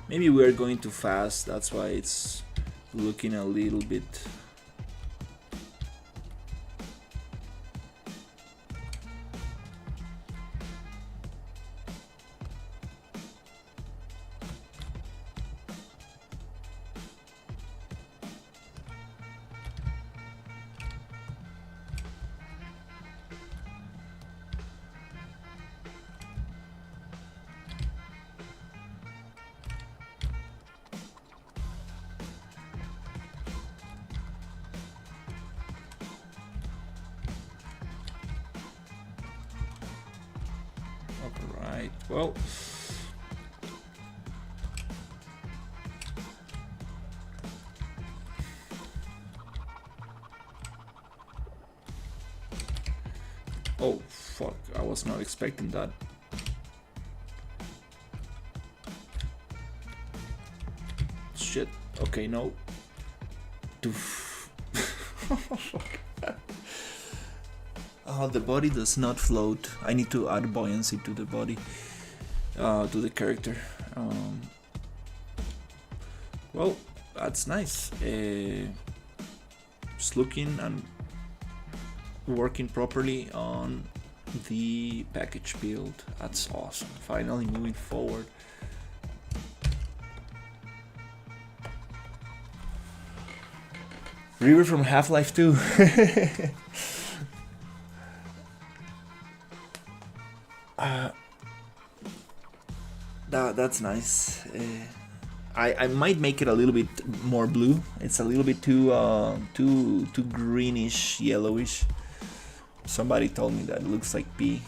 Maybe we're going too fast, that's why it's looking a little bit. Alright, well. Oh, fuck, I was not expecting that. Shit, okay, no. Oh, the body does not float. I need to add buoyancy to the body, to the character. Well, that's nice. Just looking and working properly on the package build. That's awesome. Finally moving forward. River from Half-Life 2. That's nice. I might make it a little bit more blue. It's a little bit too greenish, yellowish. Somebody told me that it looks like pee.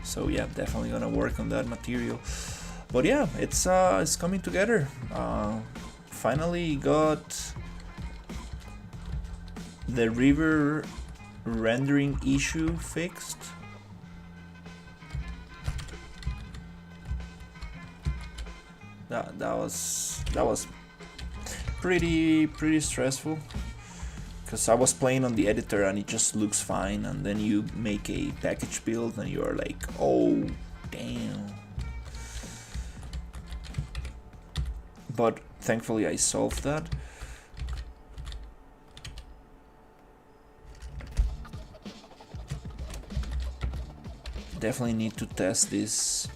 So yeah, definitely gonna work on that material. But yeah, it's coming together. Finally got the river rendering issue fixed. That was pretty stressful, because I was playing on the editor and it just looks fine, and then you make a package build and you're like, oh damn. But thankfully I solved that. Definitely need to test this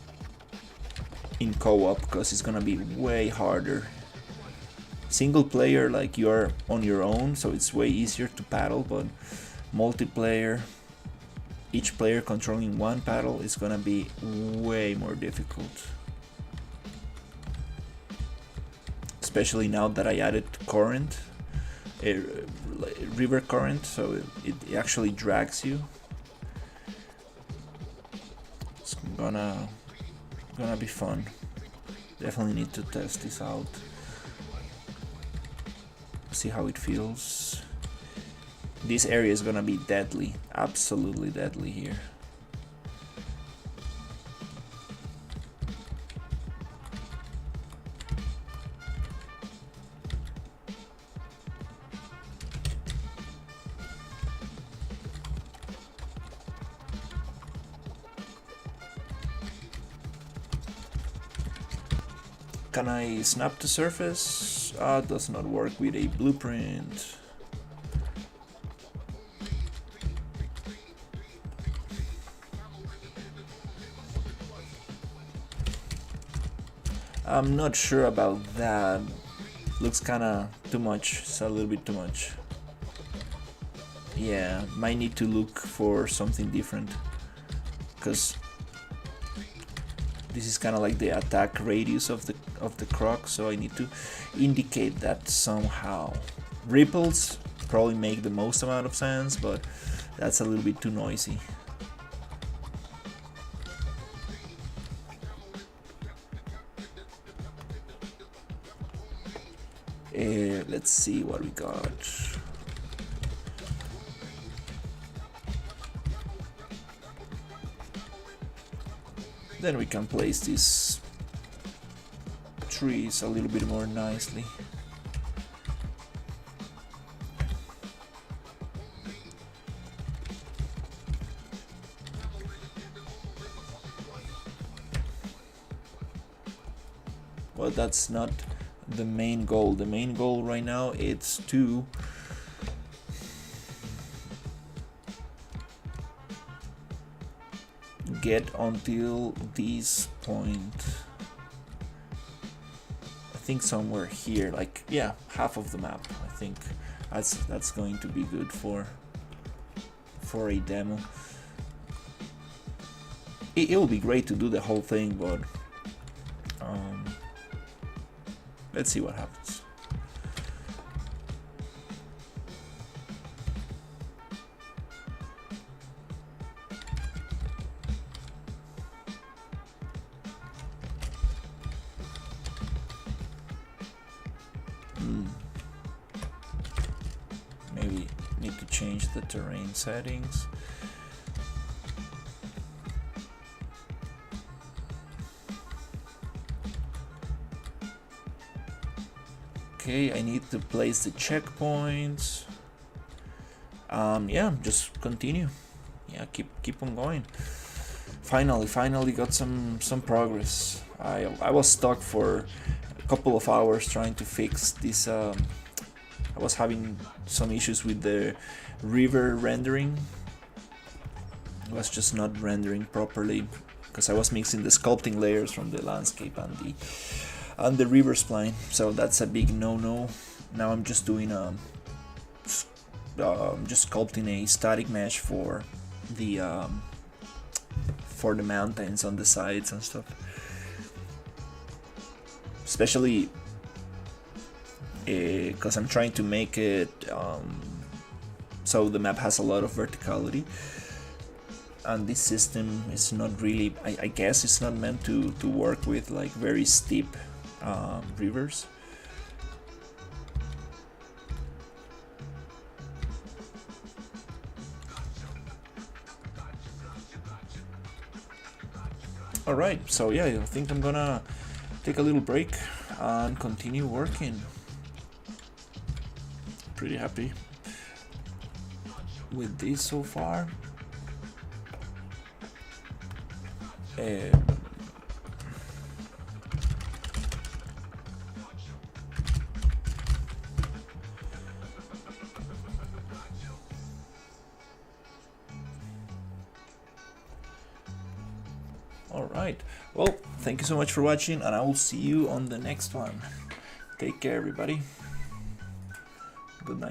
in co-op, because it's gonna be way harder. Single player, like, you're on your own, so it's way easier to paddle, but multiplayer, each player controlling one paddle is gonna be way more difficult. Especially now that I added current, river current, so it actually drags you. It's gonna be fun. Definitely need to test this out. See how it feels. This area is gonna be deadly, absolutely deadly here. Can I snap the surface? Does not work with a blueprint. I'm not sure about that. Looks kinda too much. It's a little bit too much. Yeah, might need to look for something different, because this is kind of like the attack radius of the croc, so I need to indicate that somehow. Ripples probably make the most amount of sense, but that's a little bit too noisy. Let's see what we got. Then we can place these trees a little bit more nicely. Well, that's not the main goal. The main goal right now is to get until this point. I think somewhere here, like, yeah, half of the map. I think that's going to be good for a demo. It will be great to do the whole thing, but let's see what happens. Maybe need to change the terrain settings. Okay, I need to place the checkpoints. Yeah, just continue. Yeah, keep on going. Finally got some progress. I was stuck for a couple of hours trying to fix this. I was having some issues with the river rendering. It was just not rendering properly because I was mixing the sculpting layers from the landscape and the river spline, so that's a big no-no. Now I'm just doing just sculpting a static mesh for the mountains on the sides and stuff. Especially because I'm trying to make it so the map has a lot of verticality, and this system is not really, I guess it's not meant to work with like very steep rivers. Alright, so yeah, I think I'm gonna take a little break and continue working. Pretty happy with this so far. Alright, well, thank you so much for watching, and I will see you on the next one. Take care, everybody. Good night.